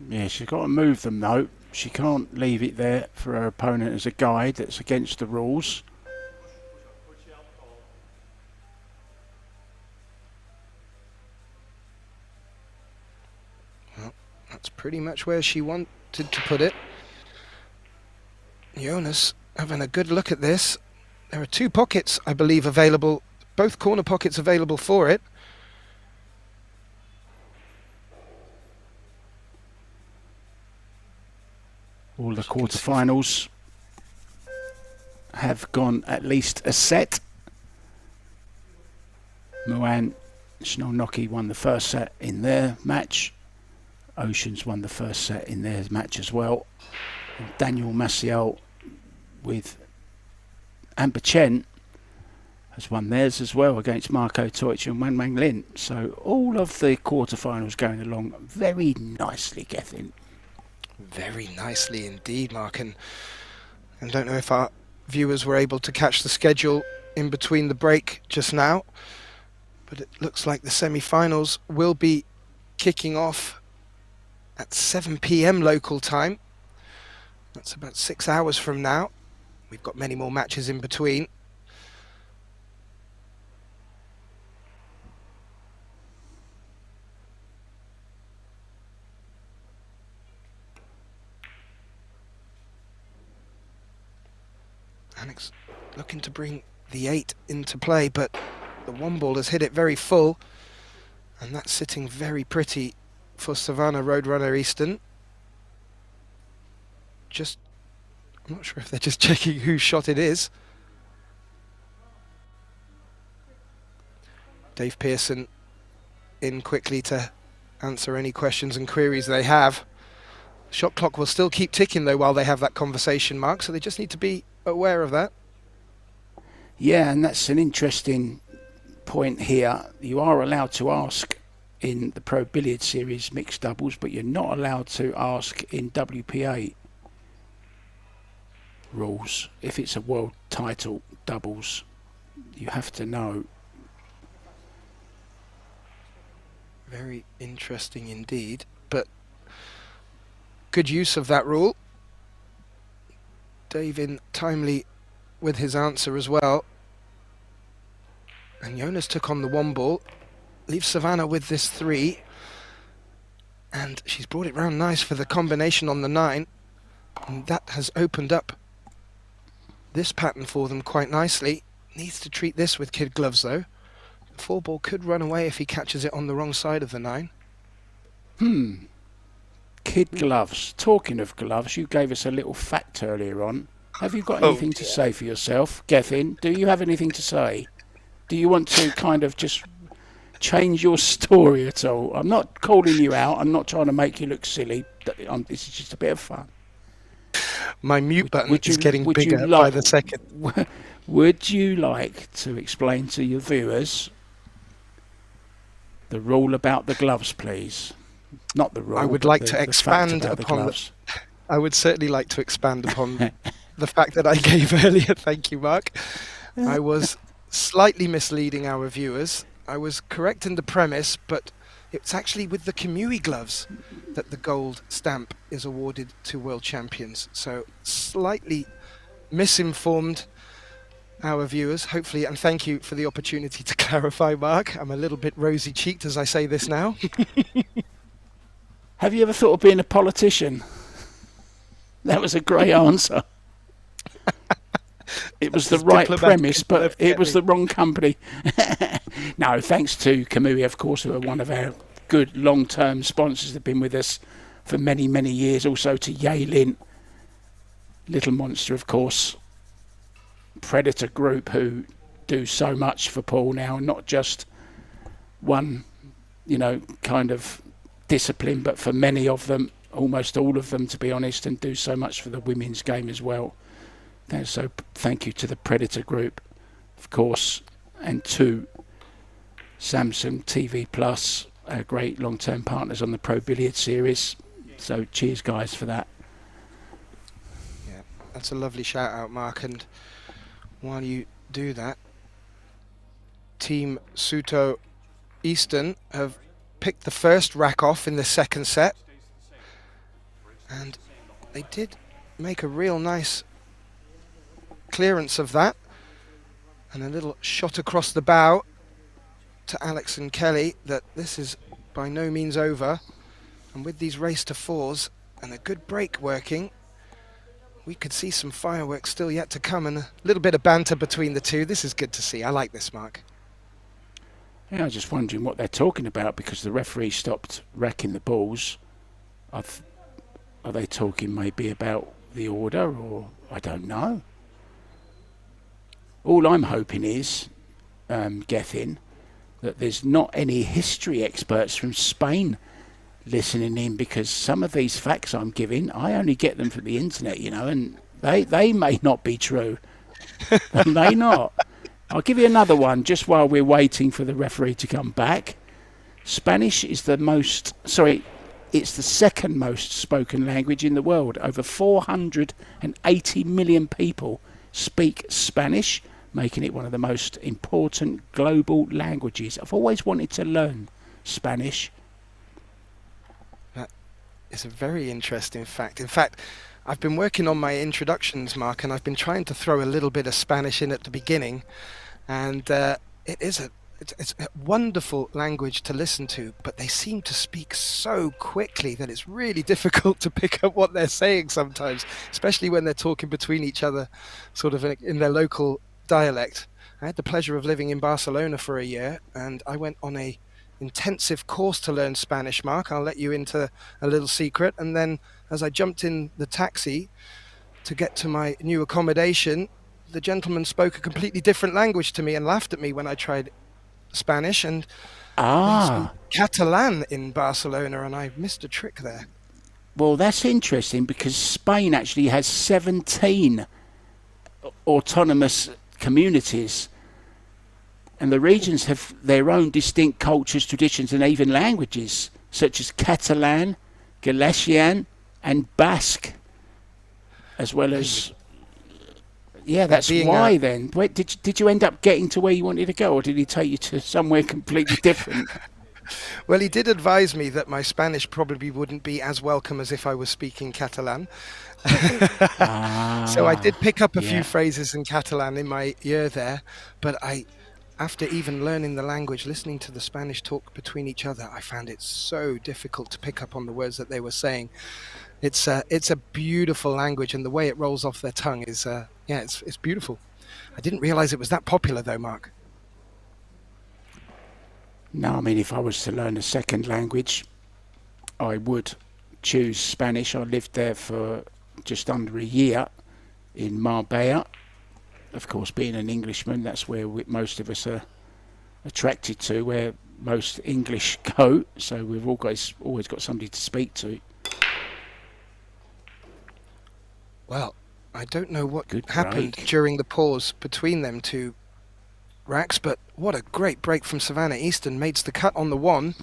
Yeah, she's got to move them though. She can't leave it there for her opponent as a guide. That's against the rules. Well, that's pretty much where she wanted to put it. Jonas having a good look at this. There are 2 pockets, I believe, available. Both corner pockets available for it. All the quarterfinals have gone at least a set. Moan Sznolnoki won the first set in their match. Oceans won the first set in their match as well. And Daniel Maciel with Amber Chen has won theirs as well against Marco Teutsch and Wan Wang Lin. So all of the quarterfinals going along very nicely, Gethin. Very nicely indeed, Mark. And I don't know if our viewers were able to catch the schedule in between the break just now, but it looks like the semi-finals will be kicking off at 7 p.m. local time. That's about 6 hours from now. We've got many more matches in between. Alex looking to bring the 8 into play, but the 1-ball has hit it very full, and that's sitting very pretty for Savannah Roadrunner Easton. I'm not sure if they're just checking whose shot it is. Dave Pearson in quickly to answer any questions and queries they have. Shot clock will still keep ticking though while they have that conversation, Mark, so they just need to be aware of that. Yeah, and that's an interesting point here. You are allowed to ask in the Pro Billiard Series mixed doubles, but you're not allowed to ask in WPA rules. If it's a world title doubles, you have to know. Very interesting indeed, but good use of that rule. Dave in timely with his answer as well. And Jonas took on the 1-ball. Leaves Savannah with this 3. And she's brought it round nice for the combination on the 9. And that has opened up this pattern for them quite nicely. Needs to treat this with kid gloves though. The 4-ball could run away if he catches it on the wrong side of the 9. Kid gloves. Talking of gloves, you gave us a little fact earlier on. Have you got anything to say for yourself, Gethin? Do you have anything to say? Do you want to kind of just change your story at all? I'm not calling you out. I'm not trying to make you look silly. This is just a bit of fun. My mute button is getting bigger by the second. Would you like to explain to your viewers the rule about the gloves, please? Not the rule. I would like to expand upon I would certainly like to expand upon the fact that I gave earlier. Thank you, Mark. I was slightly misleading our viewers. I was correct in the premise, but it's actually with the Kamui gloves that the gold stamp is awarded to world champions. So slightly misinformed. our viewers, hopefully, and thank you for the opportunity to clarify, Mark. I'm a little bit rosy-cheeked as I say this now. Have you ever thought of being a politician? That was a great answer. It was the right premise, but it was the wrong company. No, thanks to Kamui, of course, who are one of our good long-term sponsors that have been with us for many, many years. Also to Yalin, Little Monster, of course, Predator Group, who do so much for Paul now, not just one, kind of discipline, but for many of them, almost all of them, to be honest, and do so much for the women's game as well. So thank you to the Predator Group, of course, and to Samsung TV Plus, our great long-term partners on the Pro Billiard series. So cheers, guys, for that. Yeah, that's a lovely shout out, Mark. And while you do that, Team SOUTO EASTON have picked the first rack off in the second set, and they did make a real nice clearance of that, and a little shot across the bow to Alex and Kelly that this is by no means over. And with these race to fours and a good break working, we could see some fireworks still yet to come, and a little bit of banter between the two. This is good to see. I like this, Mark. Yeah, I was just wondering what they're talking about, because the referee stopped racking the balls. Are they talking maybe about the order, or I don't know. All I'm hoping is, Gethin, that there's not any history experts from Spain listening in, because some of these facts I'm giving, I only get them from the internet, and they may not be true. They may not. I'll give you another one just while we're waiting for the referee to come back. Spanish is it's the second most spoken language in the world. Over 480 million people speak Spanish, making it one of the most important global languages. I've always wanted to learn Spanish. That is a very interesting fact. In fact, I've been working on my introductions, Mark, and I've been trying to throw a little bit of Spanish in at the beginning, and it's a wonderful language to listen to, but they seem to speak so quickly that it's really difficult to pick up what they're saying sometimes, especially when they're talking between each other, sort of in their local dialect. I had the pleasure of living in Barcelona for a year, and I went on a intensive course to learn Spanish, Mark. I'll let you into a little secret. And then as I jumped in the taxi to get to my new accommodation, the gentleman spoke a completely different language to me and laughed at me when I tried Spanish. And they speak Catalan in Barcelona, and I missed a trick there. Well, that's interesting, because Spain actually has 17 autonomous communities, and the regions have their own distinct cultures, traditions, and even languages, such as Catalan, Galician, and Basque, as well as... Yeah, that's why then. Wait, did you end up getting to where you wanted to go, or did he take you to somewhere completely different? Well, he did advise me that my Spanish probably wouldn't be as welcome as if I was speaking Catalan. So I did pick up a few phrases in Catalan in my year there, but after even learning the language, listening to the Spanish talk between each other, I found it so difficult to pick up on the words that they were saying. It's a beautiful language, and the way it rolls off their tongue is, it's beautiful. I didn't realize it was that popular though, Mark. No, I mean, if I was to learn a second language, I would choose Spanish. I lived there for just under a year in Marbella. Of course, being an Englishman, that's where most of us are attracted to, where most English go. So we've always got somebody to speak to. Well, I don't know what happened during the pause between them two racks, but what a great break from Savannah Easton. Makes the cut on the one.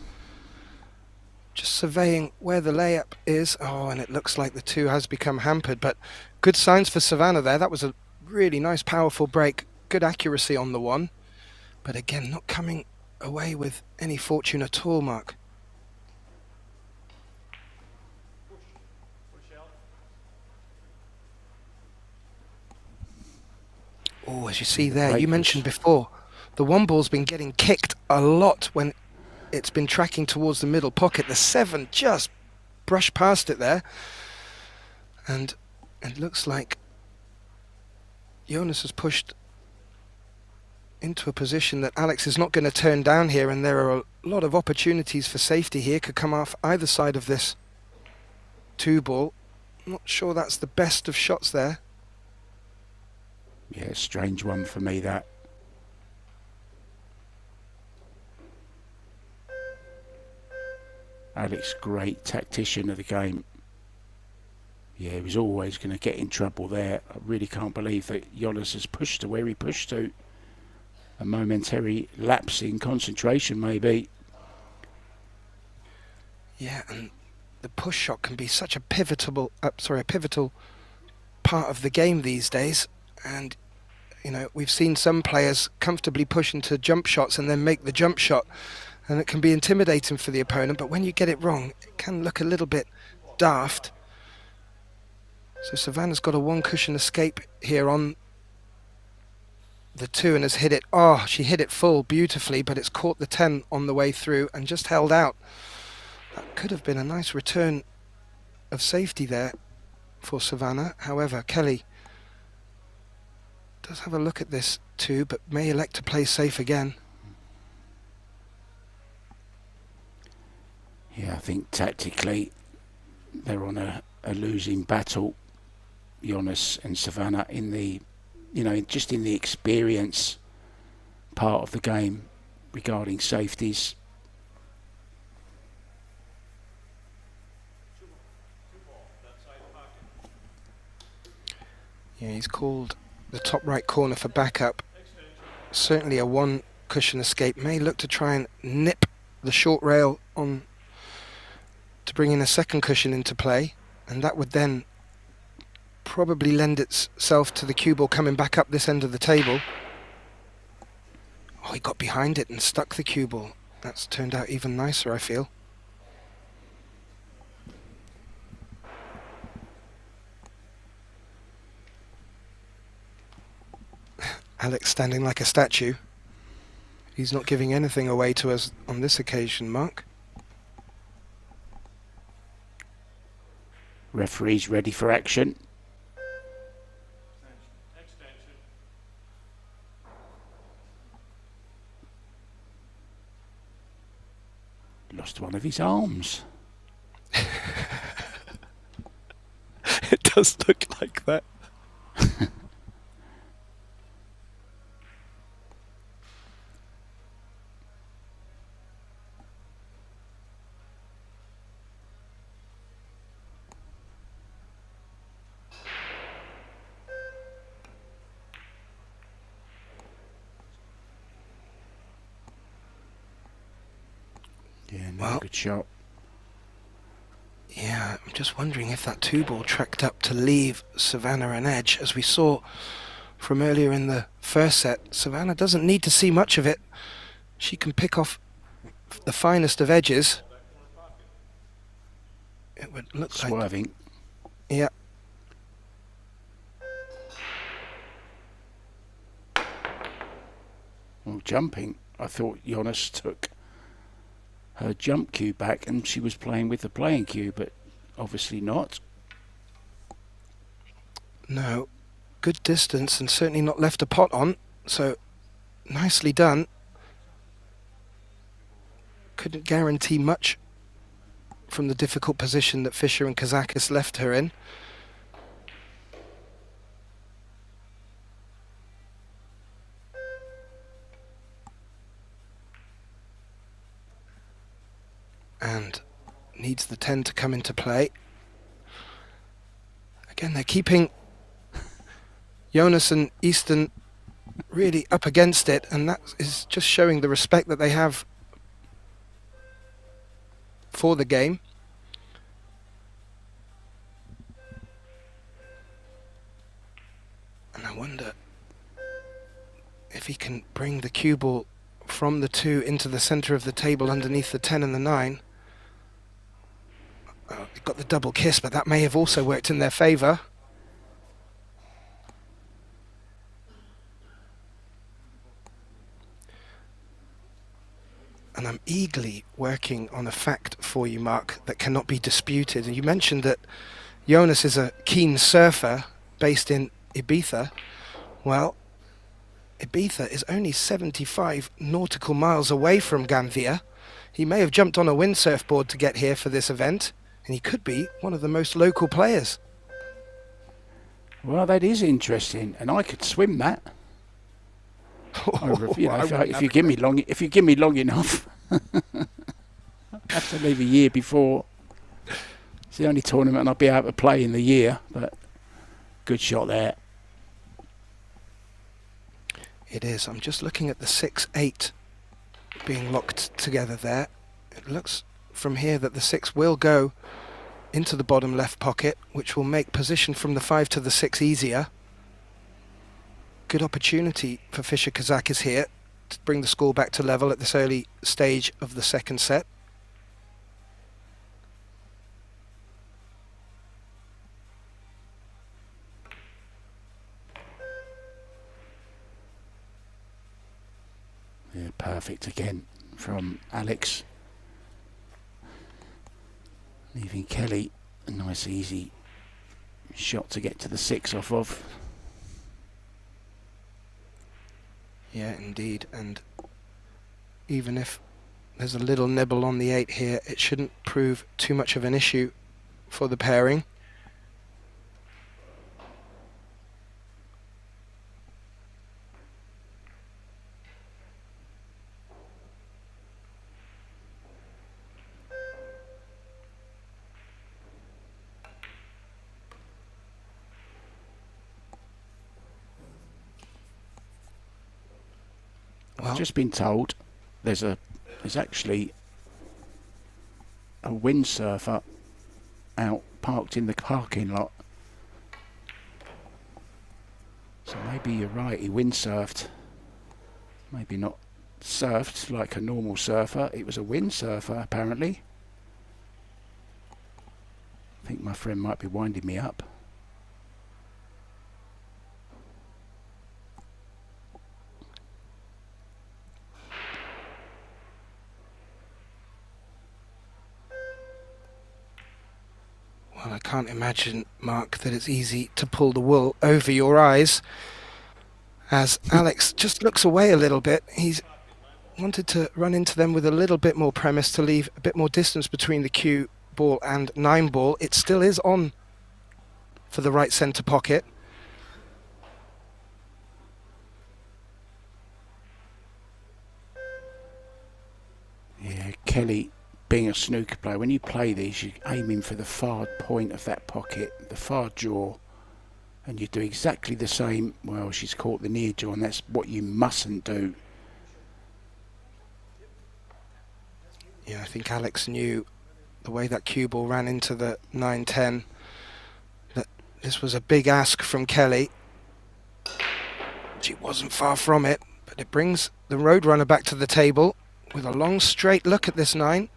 Just surveying where the layup is. Oh, and it looks like the two has become hampered, but good signs for Savannah there. That was a really nice, powerful break. Good accuracy on the one. But again, not coming away with any fortune at all, Mark. Oh, as you see The there, you break mentioned was- before, the one ball's been getting kicked a lot when it's been tracking towards the middle pocket. The 7 just brushed past it there. And it looks like Jonas has pushed into a position that Alex is not going to turn down here, and there are a lot of opportunities for safety here. Could come off either side of this 2 ball. Not sure that's the best of shots there. Yeah, strange one for me, that. Alex, great tactician of the game. Yeah, he was always going to get in trouble there. I really can't believe that Jonas has pushed to where he pushed to. A momentary lapse in concentration, maybe. Yeah, and the push shot can be such a pivotal part of the game these days. And you know, we've seen some players comfortably push into jump shots and then make the jump shot, and it can be intimidating for the opponent. But when you get it wrong, it can look a little bit daft. So Savannah's got a 1 cushion escape here on the 2 and has hit it. Oh, she hit it full beautifully, but it's caught the 10 on the way through and just held out. That could have been a nice return of safety there for Savannah. However, Kelly does have a look at this too, but may elect to play safe again. Yeah, I think tactically they're on a losing battle, Jonas and Savannah, in the, you know, just in the experience part of the game regarding safeties. Yeah, he's called the top right corner for backup. Certainly a 1 cushion escape. May look to try and nip the short rail on to bring in a 2nd cushion into play, and that would then probably lend itself to the cue ball coming back up this end of the table. Oh, he got behind it and stuck the cue ball. That's turned out even nicer, I feel. Alex standing like a statue. He's not giving anything away to us on this occasion, Mark. Referee's ready for action. Lost one of his arms. It does look like that. Yeah, no, Well, good shot. Yeah, I'm just wondering if that 2 ball tracked up to leave Savannah an edge. As we saw from earlier in the first set, Savannah doesn't need to see much of it. She can pick off the finest of edges. It would look like... Swerving. Yeah. Well, jumping. I thought Jonas took her jump cue back and she was playing with the playing cue, but obviously not. No. Good distance and certainly not left a pot on. So, nicely done. Couldn't guarantee much from the difficult position that Fisher and KAZAKIS left her in. And needs the 10 to come into play. Again, they're keeping Jonas and EASTON really up against it, and that is just showing the respect that they have for the game. And I wonder if he can bring the cue ball from the 2 into the centre of the table underneath the 10 and the 9. They got the double kiss, but that may have also worked in their favour. And I'm eagerly working on a fact for you, Mark, that cannot be disputed. And you mentioned that Jonas is a keen surfer based in Ibiza. Well, Ibiza is only 75 nautical miles away from Gandia. He may have jumped on a windsurf board to get here for this event, and he could be one of the most local players. Well, that is interesting, and I could swim that. If you give me long enough, I have to leave a year before. It's the only tournament I'll be able to play in the year, but good shot there. It is. I'm just looking at the 6-8 being locked together there. It looks from here that the 6 will go into the bottom left pocket, which will make position from the 5 to the 6 easier. Good opportunity for Fischer KAZAKIS here to bring the score back to level at this early stage of the second set. Yeah, perfect again from Alex. Leaving Kelly a nice easy shot to get to the 6 off of. Yeah, indeed, and even if there's a little nibble on the 8 here, it shouldn't prove too much of an issue for the pairing. I've just been told there's actually a windsurfer out parked in the parking lot. So maybe you're right, he windsurfed. Maybe not surfed like a normal surfer, it was a windsurfer apparently. I think my friend might be winding me up. Well, I can't imagine, Mark, that it's easy to pull the wool over your eyes. As Alex just looks away a little bit, he's wanted to run into them with a little bit more premise to leave a bit more distance between the cue ball and 9 ball. It still is on for the right centre pocket. Yeah, Kelly, being a snooker player, when you play these, you're aiming for the far point of that pocket, the far jaw, and you do exactly the same. Well, she's caught the near jaw, and that's what you mustn't do. Yeah, I think Alex knew the way that cue ball ran into the 9-10 that this was a big ask from Kelly. She wasn't far from it, but it brings the Roadrunner back to the table with a long straight look at this 9,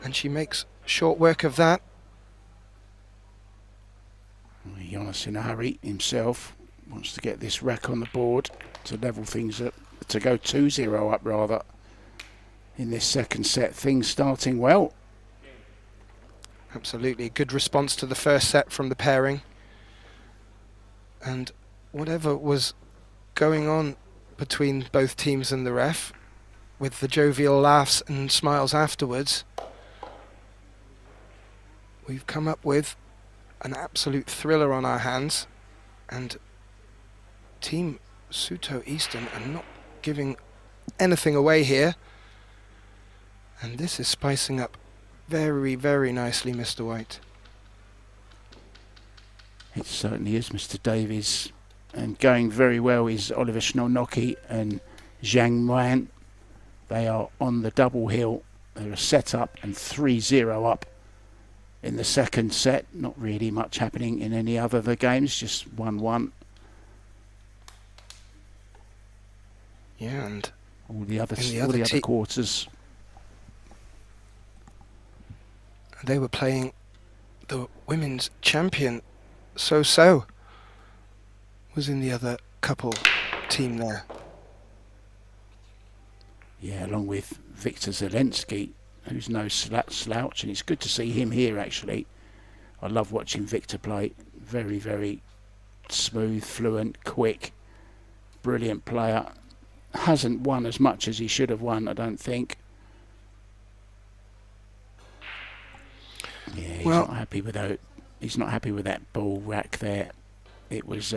and she makes short work of that. Jonas in a hurry himself, wants to get this rack on the board to level things up, to go 2-0 up rather in this second set. Things starting well. Absolutely, good response to the first set from the pairing, and whatever was going on between both teams and the ref, with the jovial laughs and smiles afterwards, we've come up with an absolute thriller on our hands, and Team SOUTO EASTON are not giving anything away here, and this is spicing up very, very nicely, Mr. White. It certainly is, Mr. Davies, and going very well is Oliver Schnellnocky and Zhang Muan. They are on the double hill. They're a set up and 3-0 up in the second set. Not really much happening in any other of the games, just 1-1. Yeah, and all the other quarters. They were playing the women's champion, SOUTO was in the other couple team there. Yeah, along with Victor Zelensky, who's no slouch, and it's good to see him here actually. I love watching Victor play. Very, very smooth, fluent, quick, brilliant player. Hasn't won as much as he should have won, I don't think. Yeah, he's not happy with that. He's not happy with that ball rack there. It was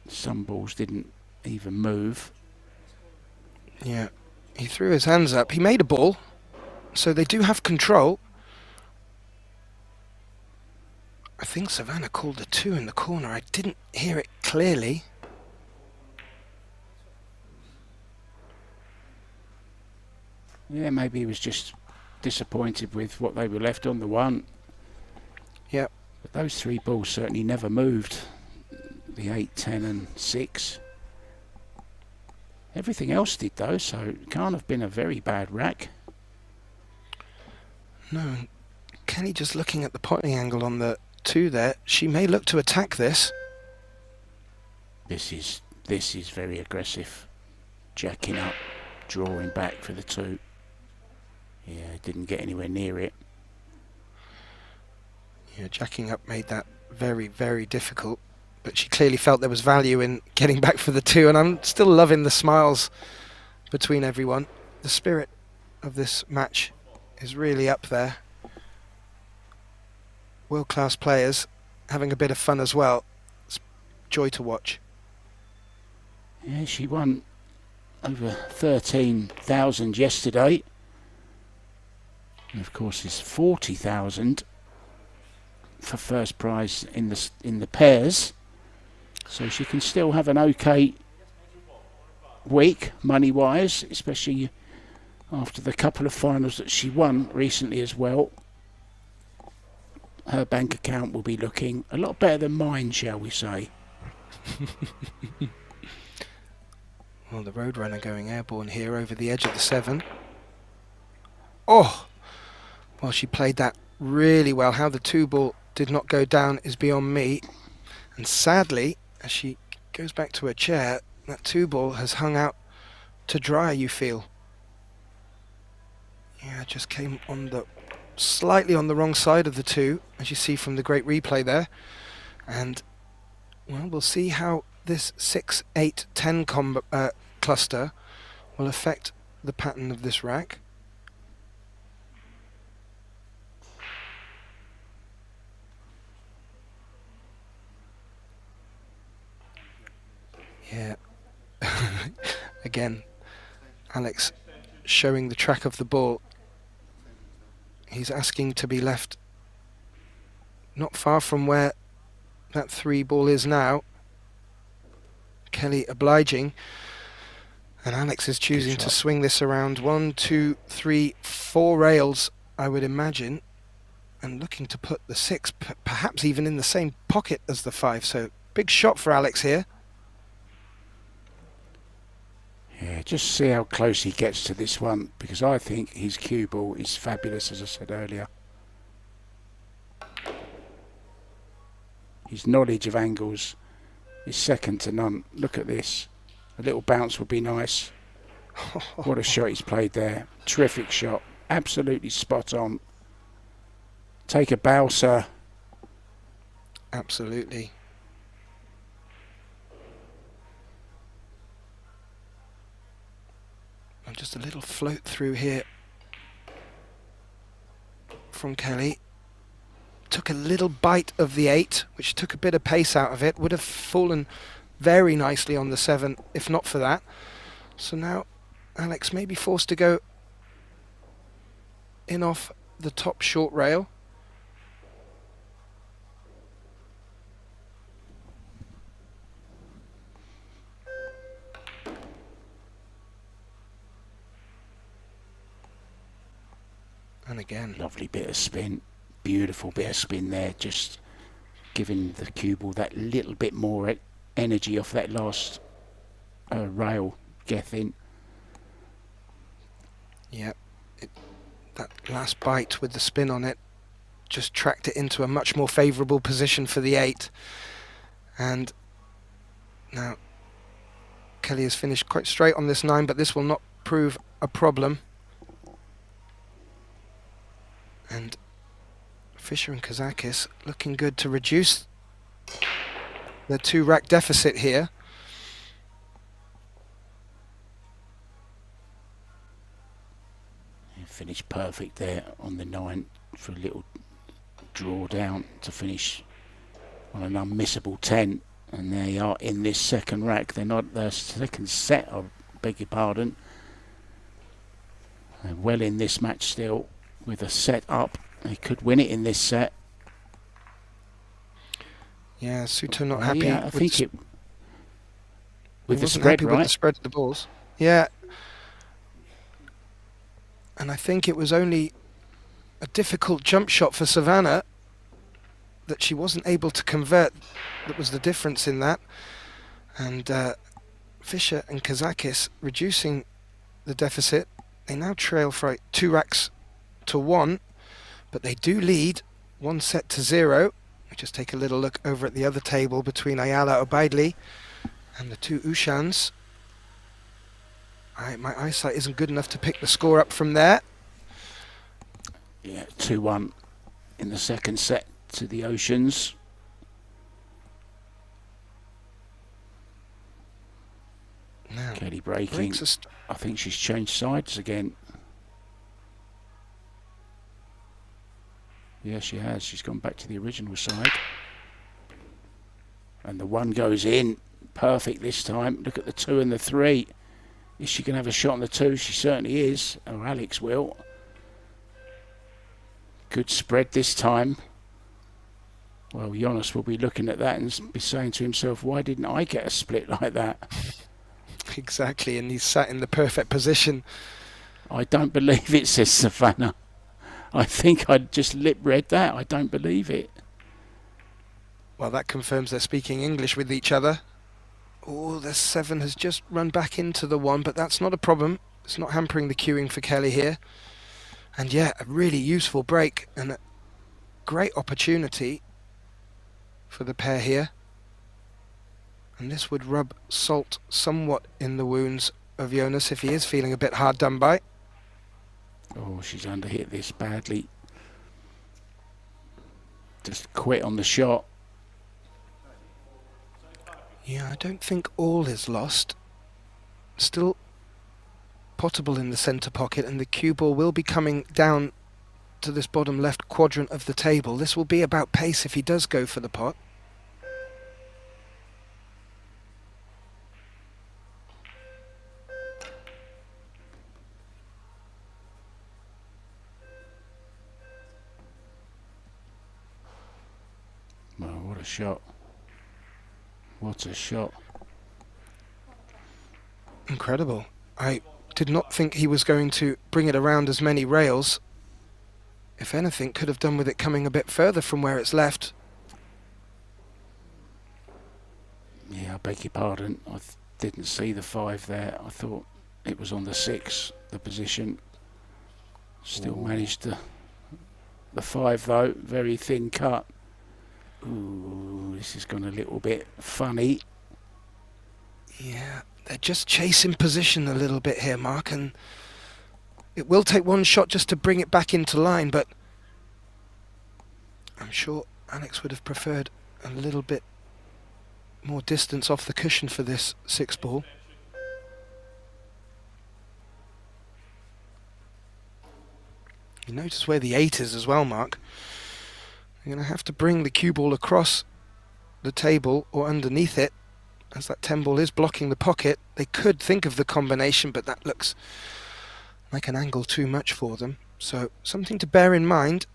some balls didn't even move. Yeah, he threw his hands up. He made a ball, so they do have control. I think Savannah called a 2 in the corner. I didn't hear it clearly. Yeah, maybe he was just disappointed with what they were left on the 1. Yep. But those 3 balls certainly never moved. The 8, 10 and 6. Everything else did though, so it can't have been a very bad rack. No, Kelly just looking at the potting angle on the 2 there. She may look to attack this. This is very aggressive. Jacking up, drawing back for the 2. Yeah, didn't get anywhere near it. Yeah, jacking up made that very, very difficult. But she clearly felt there was value in getting back for the 2, and I'm still loving the smiles between everyone. The spirit of this match is really up there. World-class players having a bit of fun as well. It's joy to watch. Yeah, she won over 13,000 yesterday. And of course, there's 40,000 for first prize in the pairs. So she can still have an okay week, money-wise, especially after the couple of finals that she won recently as well. Her bank account will be looking a lot better than mine, shall we say. Well, the Roadrunner going airborne here over the edge of the 7. Oh! Well, she played that really well. How the 2 ball did not go down is beyond me. And sadly, as she goes back to her chair, that 2 ball has hung out to dry, you feel. Yeah, it just came on the slightly on the wrong side of the 2, as you see from the great replay there. And, well, we'll see how this 6, 8, 10 cluster will affect the pattern of this rack. Yeah. Again, Alex showing the track of the ball. He's asking to be left not far from where that 3 ball is now. Kelly obliging, and Alex is choosing to swing this around 1, 2, 3, 4 rails, I would imagine, and looking to put the 6 perhaps even in the same pocket as the 5. So big shot for Alex here. Yeah, just see how close he gets to this one, because I think his cue ball is fabulous, as I said earlier. His knowledge of angles is second to none. Look at this. A little bounce would be nice. What a shot he's played there. Terrific shot. Absolutely spot on. Take a bow, sir. Absolutely. And just a little float through here from Kelly. Took a little bite of the 8, which took a bit of pace out of it. Would have fallen very nicely on the 7 if not for that. So now Alex may be forced to go in off the top short rail. And again, lovely bit of spin. Beautiful bit of spin there, just giving the cue ball that little bit more energy off that last rail getting. Yeah, that last bite with the spin on it just tracked it into a much more favourable position for the 8. And now Kelly has finished quite straight on this 9, but this will not prove a problem. And Fischer and KAZAKIS looking good to reduce the 2-rack deficit here. Finished perfect there on the 9 for a little draw down to finish on an unmissable 10. And they are in this second rack. They're not their second set, I beg your pardon. They're well in this match still with a set up. They could win it in this set. Yeah, SOUTO not happy. Yeah, I think it with the wasn't spread, happy right? with the spread of the balls. Yeah. And I think it was only a difficult jump shot for Savannah that she wasn't able to convert. That was the difference in that. And Fischer and KAZAKIS reducing the deficit. They now trail for 2 racks to 1, but they do lead 1 set to 0. We just take a little look over at the other table between Ayala Obaidli and the 2 Ushans. My eyesight isn't good enough to pick the score up from there. Yeah, 2-1 in the second set to the Oceans. Now, Kelly breaking. I think she's changed sides again. Yeah, she has. She's gone back to the original side. And the 1 goes in. Perfect this time. Look at the 2 and the 3. Is she going to have a shot on the 2? She certainly is. Or Alex will. Good spread this time. Well, Jonas will be looking at that and be saying to himself, why didn't I get a split like that? Exactly, and he's sat in the perfect position. I don't believe it, says Savannah. I think I just lip-read that. I don't believe it. Well, that confirms they're speaking English with each other. Oh, the 7 has just run back into the 1, but that's not a problem. It's not hampering the queuing for Kelly here. And yeah, a really useful break and a great opportunity for the pair here. And this would rub salt somewhat in the wounds of Jonas if he is feeling a bit hard done by. Oh, she's underhit this badly. Just quit on the shot. Yeah, I don't think all is lost. Still potable in the centre pocket, and the cue ball will be coming down to this bottom left quadrant of the table. This will be about pace if he does go for the pot. Well, what a shot. What a shot. Incredible. I did not think he was going to bring it around as many rails. If anything, could have done with it coming a bit further from where it's left. Yeah, I beg your pardon. I didn't see the 5 there. I thought it was on the 6, the position. Still managed the 5 though. Very thin cut. Ooh, this has gone a little bit funny. Yeah, they're just chasing position a little bit here, Mark, and it will take 1 shot just to bring it back into line, but I'm sure Alex would have preferred a little bit more distance off the cushion for this 6 ball. You notice where the 8 is as well, Mark. You're going to have to bring the cue ball across the table or underneath it, as that 10 ball is blocking the pocket. They could think of the combination, but that looks like an angle too much for them. So something to bear in mind.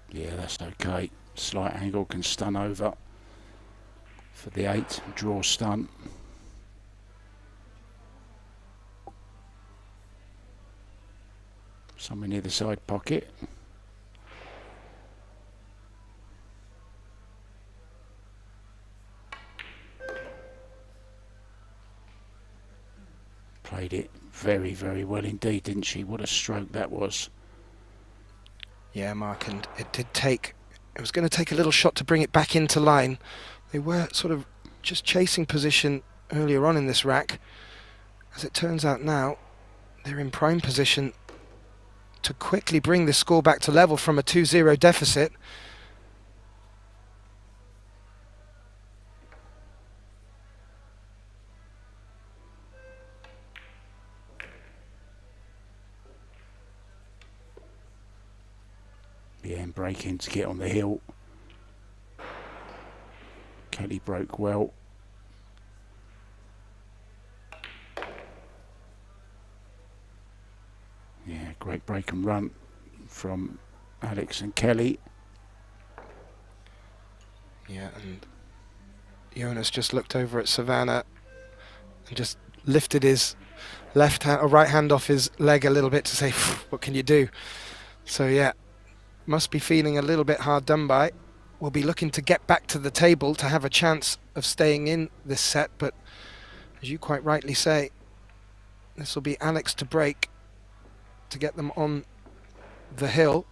Yeah, that's okay. Slight angle can stun over for the 8. Draw stun. Somewhere near the side pocket. very, very well indeed, didn't she? What a stroke that was. Yeah, Mark, and it was going to take a little shot to bring it back into line. They were sort of just chasing position earlier on in this rack. As it turns out now, they're in prime position to quickly bring this score back to level from a 2-0 deficit. Yeah, and breaking to get on the hill. Kelly broke well. Yeah, great break and run from Alex and Kelly. Yeah, and Jonas just looked over at Savannah and just lifted his left hand or right hand off his leg a little bit to say, what can you do? So yeah, must be feeling a little bit hard done by. Will be looking to get back to the table to have a chance of staying in this set, but as you quite rightly say, this will be Alex to break to get them on the hill,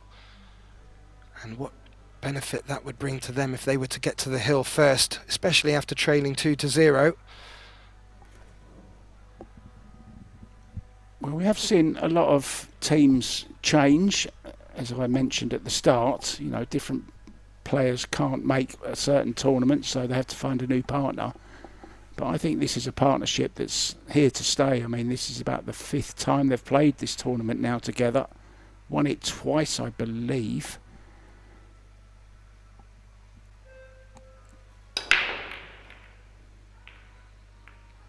and what benefit that would bring to them if they were to get to the hill first, especially after trailing 2-0. Well, we have seen a lot of teams change, as I mentioned at the start. You know, different players can't make a certain tournament, so they have to find a new partner. But I think this is a partnership that's here to stay. I mean, this is about the 5th time they've played this tournament now together. Won it twice, I believe.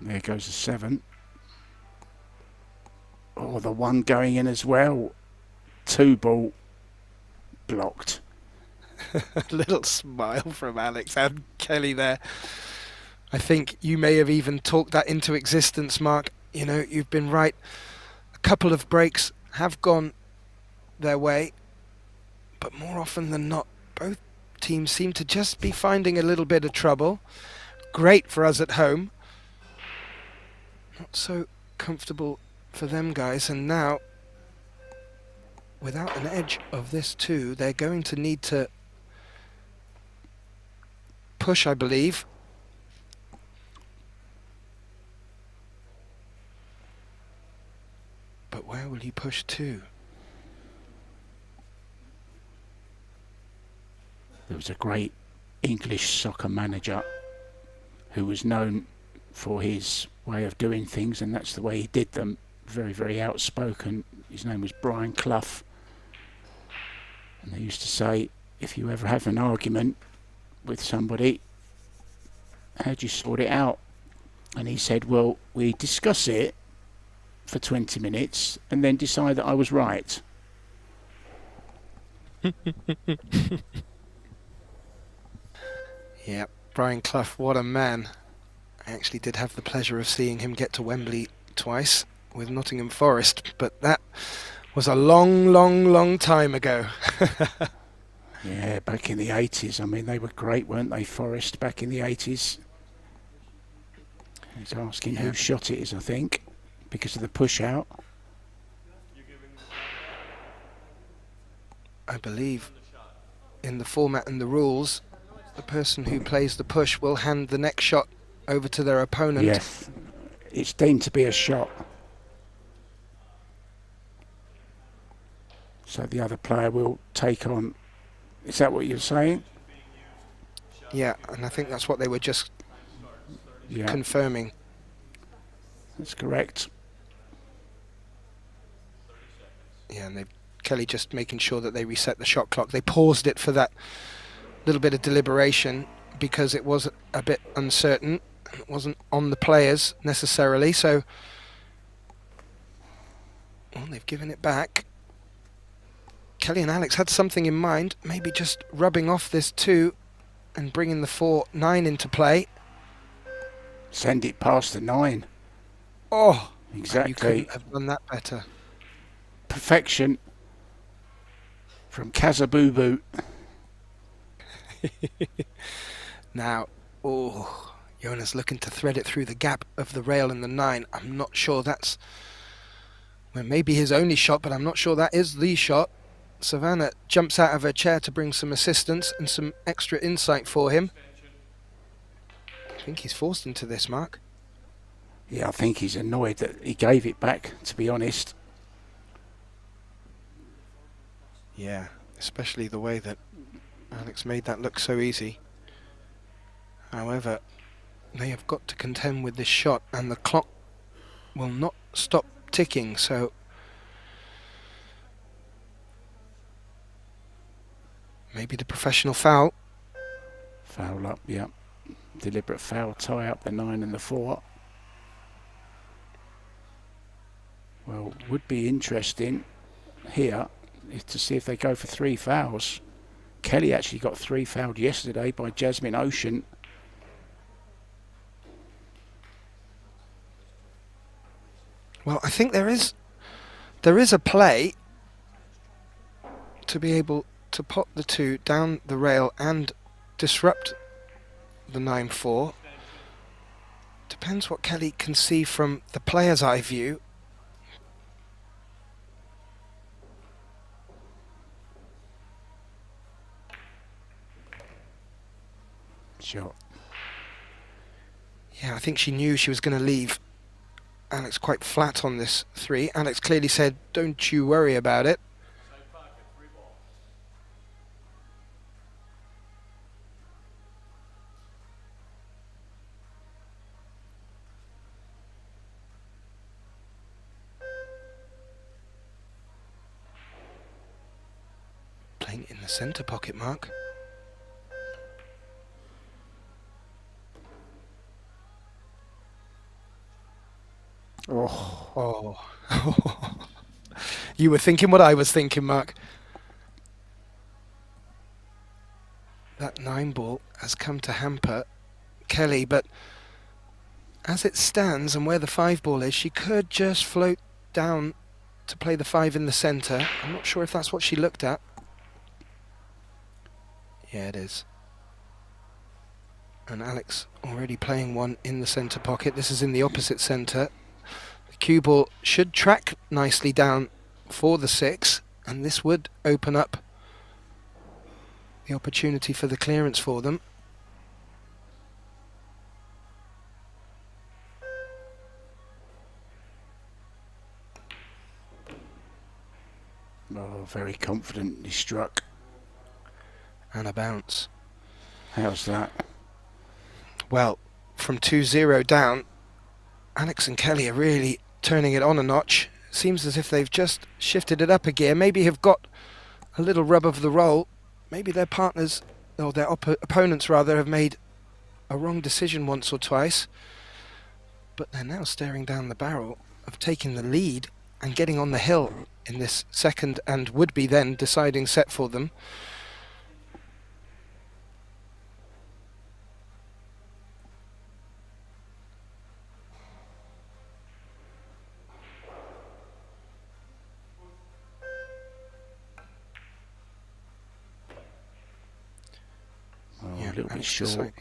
There goes a 7. Oh, the 1 going in as well. 2 ball blocked. A little smile from Alex and Kelly there. I think you may have even talked that into existence, Mark. You know, you've been right. A couple of breaks have gone their way, but more often than not, both teams seem to just be finding a little bit of trouble. Great for us at home. Not so comfortable for them guys, and now, without an edge of this too, they're going to need to push, I believe. But where will he push to? There was a great English soccer manager who was known for his way of doing things, and that's the way he did them. Very, very outspoken. His name was Brian Clough. And they used to say, if you ever have an argument with somebody, how do you sort it out? And he said, well, we discuss it for 20 minutes and then decide that I was right. Yeah, Brian Clough, what a man. I actually did have the pleasure of seeing him get to Wembley twice with Nottingham Forest, but that was a long, long, long time ago. Yeah, back in the 80s. I mean, they were great, weren't they, Forest, back in the 80s? He's asking whose shot it is, I think, because of the push out. I believe in the format and the rules, the person who plays the push will hand the next shot over to their opponent. Yes, it's deemed to be a shot. So the other player will take on. Is that what you're saying? Yeah, and I think that's what they were just confirming. That's correct. Yeah, and Kelly just making sure that they reset the shot clock. They paused it for that little bit of deliberation because it was a bit uncertain. It wasn't on the players necessarily, so well, they've given it back. Kelly and Alex had something in mind, maybe just rubbing off this 2 and bringing the 4-9 into play. Send it past the 9. Oh, exactly. You couldn't have done that better. Perfection from Kazabubu. Now, Jonas looking to thread it through the gap of the rail and the 9. I'm not sure that's Well, maybe his only shot, but I'm not sure that is the shot. Savannah jumps out of her chair to bring some assistance and some extra insight for him. I think he's forced into this, Mark. Yeah, I think he's annoyed that he gave it back, to be honest. Yeah, especially the way that Alex made that look so easy. However, they have got to contend with this shot, and the clock will not stop ticking, so maybe the professional foul. Foul up, yeah. Deliberate foul, tie up the 9 and the 4. Well, would be interesting here is to see if they go for 3 fouls. Kelly actually got 3 fouled yesterday by Jasmine Ocean. Well, I think there is a play to be able to pop the 2 down the rail and disrupt the 9-4. Depends what Kelly can see from the player's eye view. Shot. Yeah, I think she knew she was going to leave Alex quite flat on this 3. Alex clearly said, "Don't you worry about it." Playing it in the centre pocket, Mark. Oh. You were thinking what I was thinking, Mark. That 9 ball has come to hamper Kelly, but as it stands and where the 5 ball is, she could just float down to play the 5 in the centre. I'm not sure if that's what she looked at. Yeah, it is. And Alex already playing one in the centre pocket. This is in the opposite centre. The cue ball should track nicely down for the 6, and this would open up the opportunity for the clearance for them. Oh, very confidently struck. And a bounce. How's that? Well, from 2-0 down, Alex and Kelly are really turning it on a notch. Seems as if they've just shifted it up a gear, maybe have got a little rub of the roll. Maybe their partners, or their opponents rather, have made a wrong decision once or twice. But they're now staring down the barrel of taking the lead and getting on the hill in this second and would be then deciding set for them. A little bit short.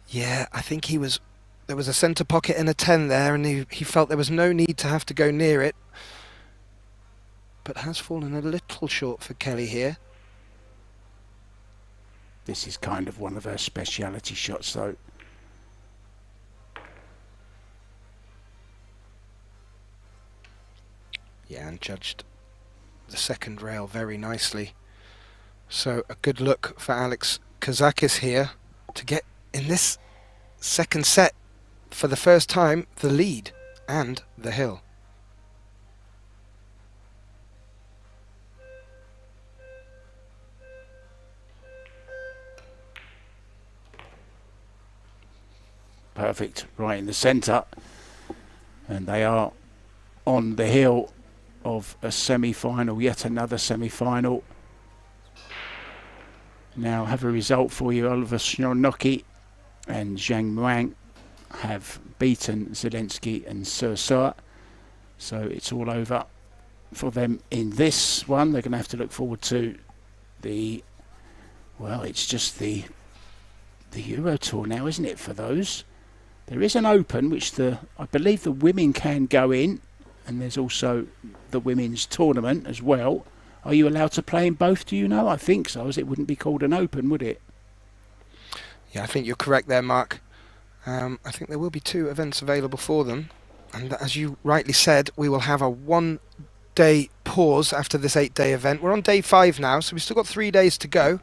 Yeah, I think there was a centre pocket and a 10 there, and he felt there was no need to have to go near it. But has fallen a little short for Kelly here. This is kind of one of her speciality shots, though. Yeah, and judged the second rail very nicely. So a good look for Alex KAZAKIS here to get in this second set for the first time the lead and the hill. Perfect, right in the centre, and they are on the hill of a semi-final, yet another semi-final. Now have a result for you. Oliver Snornoki and Zhang Muang have beaten Zelensky and Sursur, so it's all over for them in this one. They're going to have to look forward to the, well, it's just the Euro Tour now, isn't it, for those? There is an Open, which I believe the women can go in, and there's also the women's tournament as well. Are you allowed to play in both, do you know? I think so, as it wouldn't be called an open, would it? Yeah, I think you're correct there, Mark. I think there will be 2 events available for them. And as you rightly said, we will have a 1-day pause after this 8-day event. We're on day 5 now, so we've still got 3 days to go.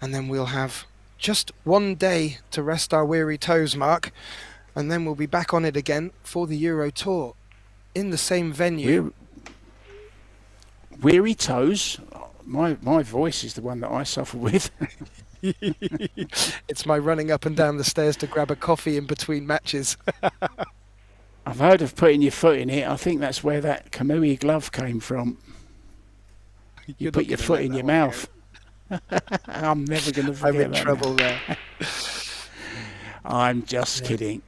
And then we'll have just 1 day to rest our weary toes, Mark. And then we'll be back on it again for the Euro Tour in the same venue. Weary toes? My voice is the one that I suffer with. It's my running up and down the stairs to grab a coffee in between matches. I've heard of putting your foot in it. I think that's where that Kamui glove came from. You put your foot in your mouth. I'm never going to forget that. I'm in trouble there. I'm just kidding.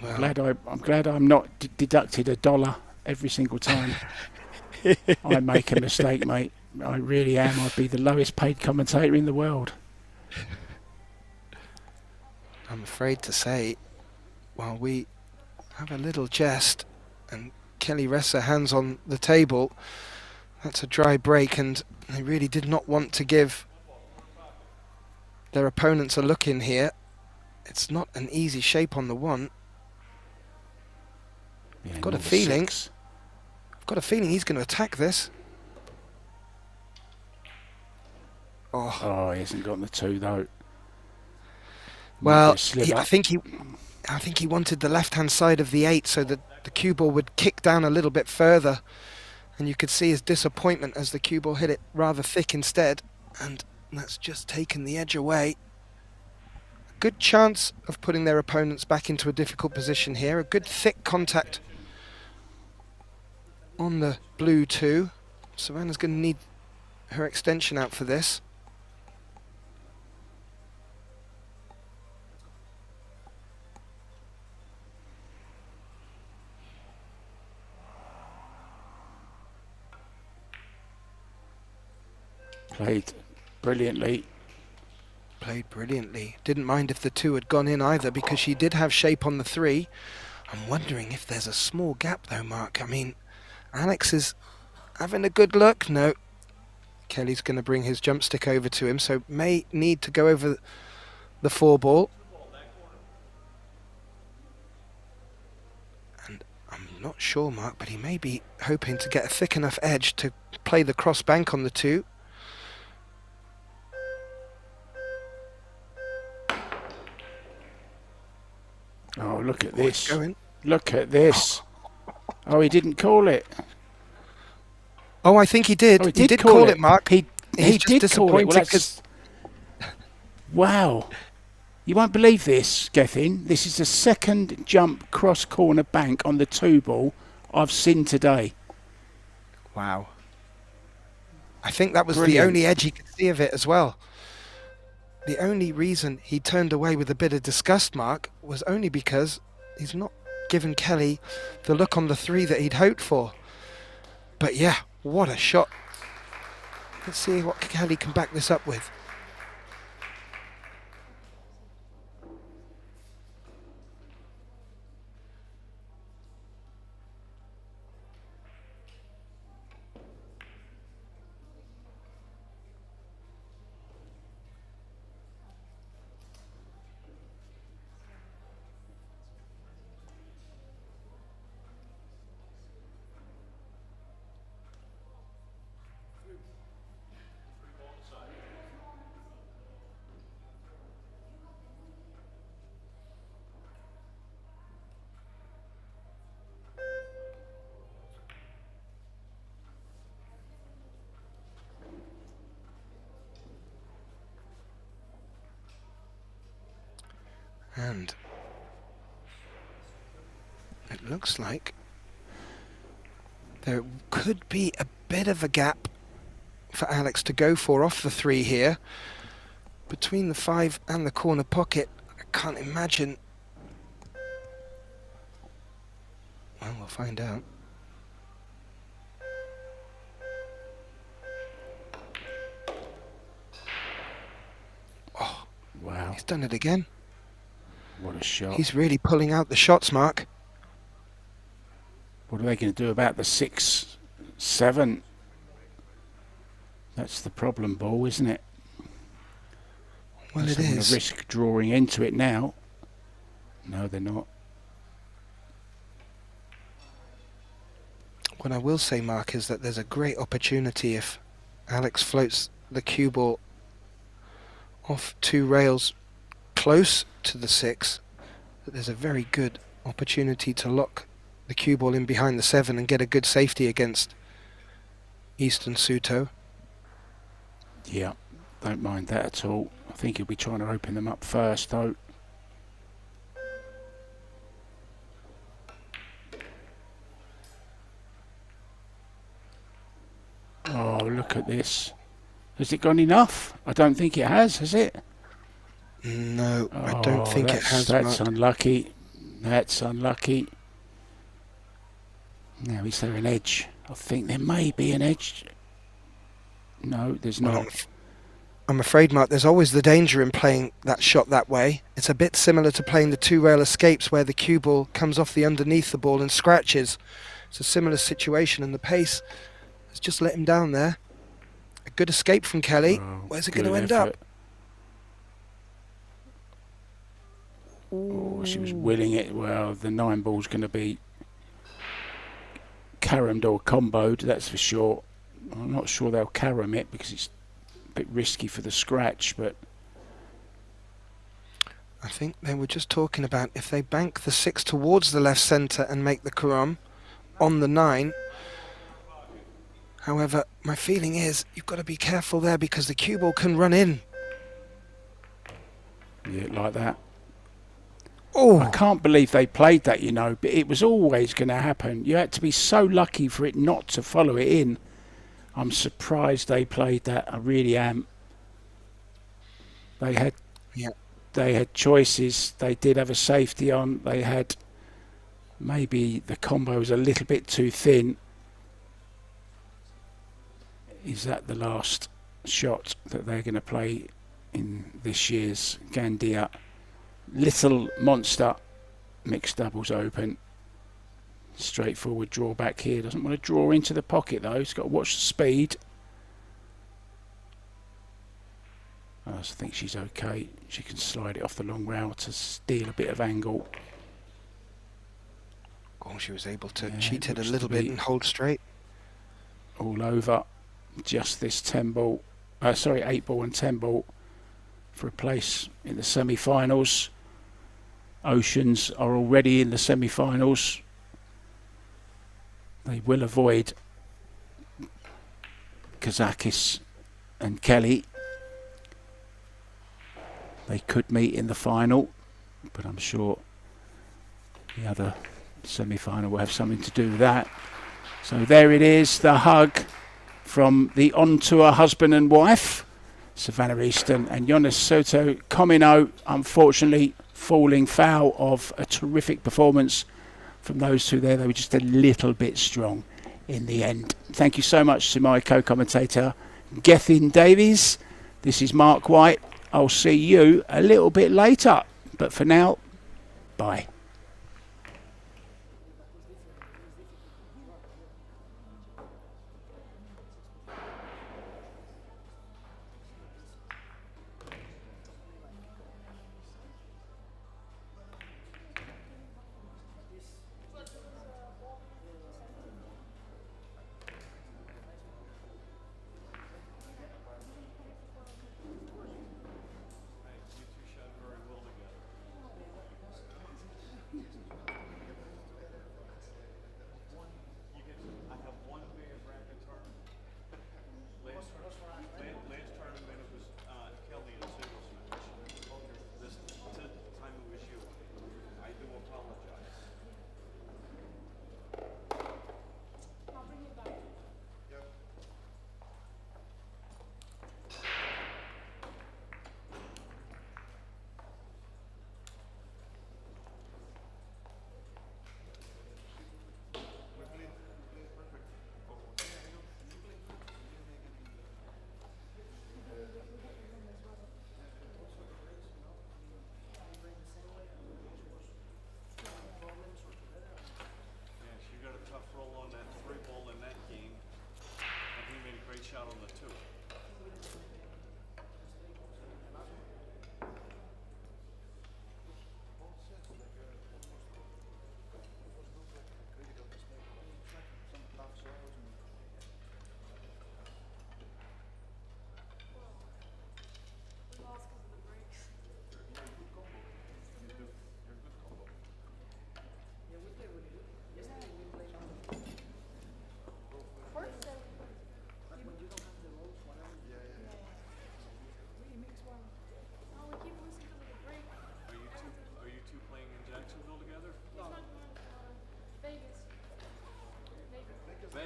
Well, I'm glad I'm not deducted $1 every single time I make a mistake, mate. I really am. I'd be the lowest paid commentator in the world. I'm afraid to say, while we have a little jest and Kelly rests her hands on the table, that's a dry break, and they really did not want to give their opponents a look in here. It's not an easy shape on the 1. Yeah, I've got a feeling he's going to attack this. Oh, he hasn't got the 2 though. Well, I think he wanted the left-hand side of the 8 so that the cue ball would kick down a little bit further, and you could see his disappointment as the cue ball hit it rather thick instead, and that's just taken the edge away. A good chance of putting their opponents back into a difficult position here. A good thick contact on the blue 2. Savannah's going to need her extension out for this. Played brilliantly. Played brilliantly. Didn't mind if the 2 had gone in either, because she did have shape on the 3. I'm wondering if there's a small gap though, Mark. I mean, Alex is having a good look. No. Kelly's going to bring his jump stick over to him, so may need to go over the 4 ball. And I'm not sure, Mark, but he may be hoping to get a thick enough edge to play the cross bank on the 2. Oh, look at this. Going. Look at this. Oh, he didn't call it. Oh, I think he did. Oh, he did call it, Mark. He He's did just call it. Well, disappointed. Wow. You won't believe this, Gethin. This is the 2nd jump cross corner bank on the 2 ball I've seen today. Wow. I think that was Brilliant. the only edge he could see of it as well. The only reason he turned away with a bit of disgust, Mark, was only because he's not given Kelly the look on the 3 that he'd hoped for. But yeah, what a shot. Let's see what Kelly can back this up with. And it looks like there could be a bit of a gap for Alex to go for off the 3 here. Between the 5 and the corner pocket, I can't imagine. Well, we'll find out. Oh, wow. He's done it again. What a shot. He's really pulling out the shots, Mark. What are they going to do about the 6-7? That's the problem ball, isn't it? Well, it They want is. to risk drawing into it now. No, they're not. What I will say, Mark, is that there's a great opportunity if Alex floats the cue ball off 2 rails close to the 6, that there's a very good opportunity to lock the cue ball in behind the 7 and get a good safety against EASTON SOUTO. Yeah, don't mind that at all. I think he'll be trying to open them up first, though. Oh, look at this. Has it gone enough? I don't think it has it? No, I don't think it has, That's Mark. unlucky. That's unlucky. Now, is there an edge? I think there may be an edge. No, there's Well, not. I'm afraid, Mark, there's always the danger in playing that shot that way. It's a bit similar to playing the 2-rail escapes where the cue ball comes off the underneath the ball and scratches. It's a similar situation, and the pace has just let him down there. A good escape from Kelly. Oh, Where's it good going to end up? effort. Oh, she was willing it. Well, the 9 ball's going to be caromed or comboed, that's for sure. I'm not sure they'll carom it because it's a bit risky for the scratch, but I think they were just talking about if they bank the 6 towards the left centre and make the carom on the 9. However, my feeling is you've got to be careful there because the cue ball can run in. yeah, like that. Oh, I can't believe they played that, you know, but it was always going to happen. You had to be so lucky for it not to follow it in. I'm surprised they played that. I really am. They had choices. They did have a safety on. They had maybe the combo was a little bit too thin. Is that the last shot that they're going to play in this year's Gandia Little Monster Mixed Doubles Open? Straightforward draw back here. Doesn't want to draw into the pocket though. He's got to watch the speed. I think she's okay. She can slide it off the long rail to steal a bit of angle. oh, she was able to Yeah, cheat it a looks little to bit be and hold straight. All over. Just this 8 ball and 10 ball for a place in the semi-finals. Oceans are already in the semi-finals. They will avoid KAZAKIS and Kelly. They could meet in the final, but I'm sure the other semi-final will have something to do with that. So there it is, the hug from the on-tour husband and wife, Savannah Easton and Jonas SOUTO. Comino, unfortunately, falling foul of a terrific performance from those two there. They were just a little bit strong in the end. Thank you so much to my co-commentator, Gethin Davies. This is Mark White. I'll see you a little bit later. But for now, bye.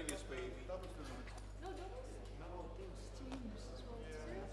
your speed. Doubles the limit.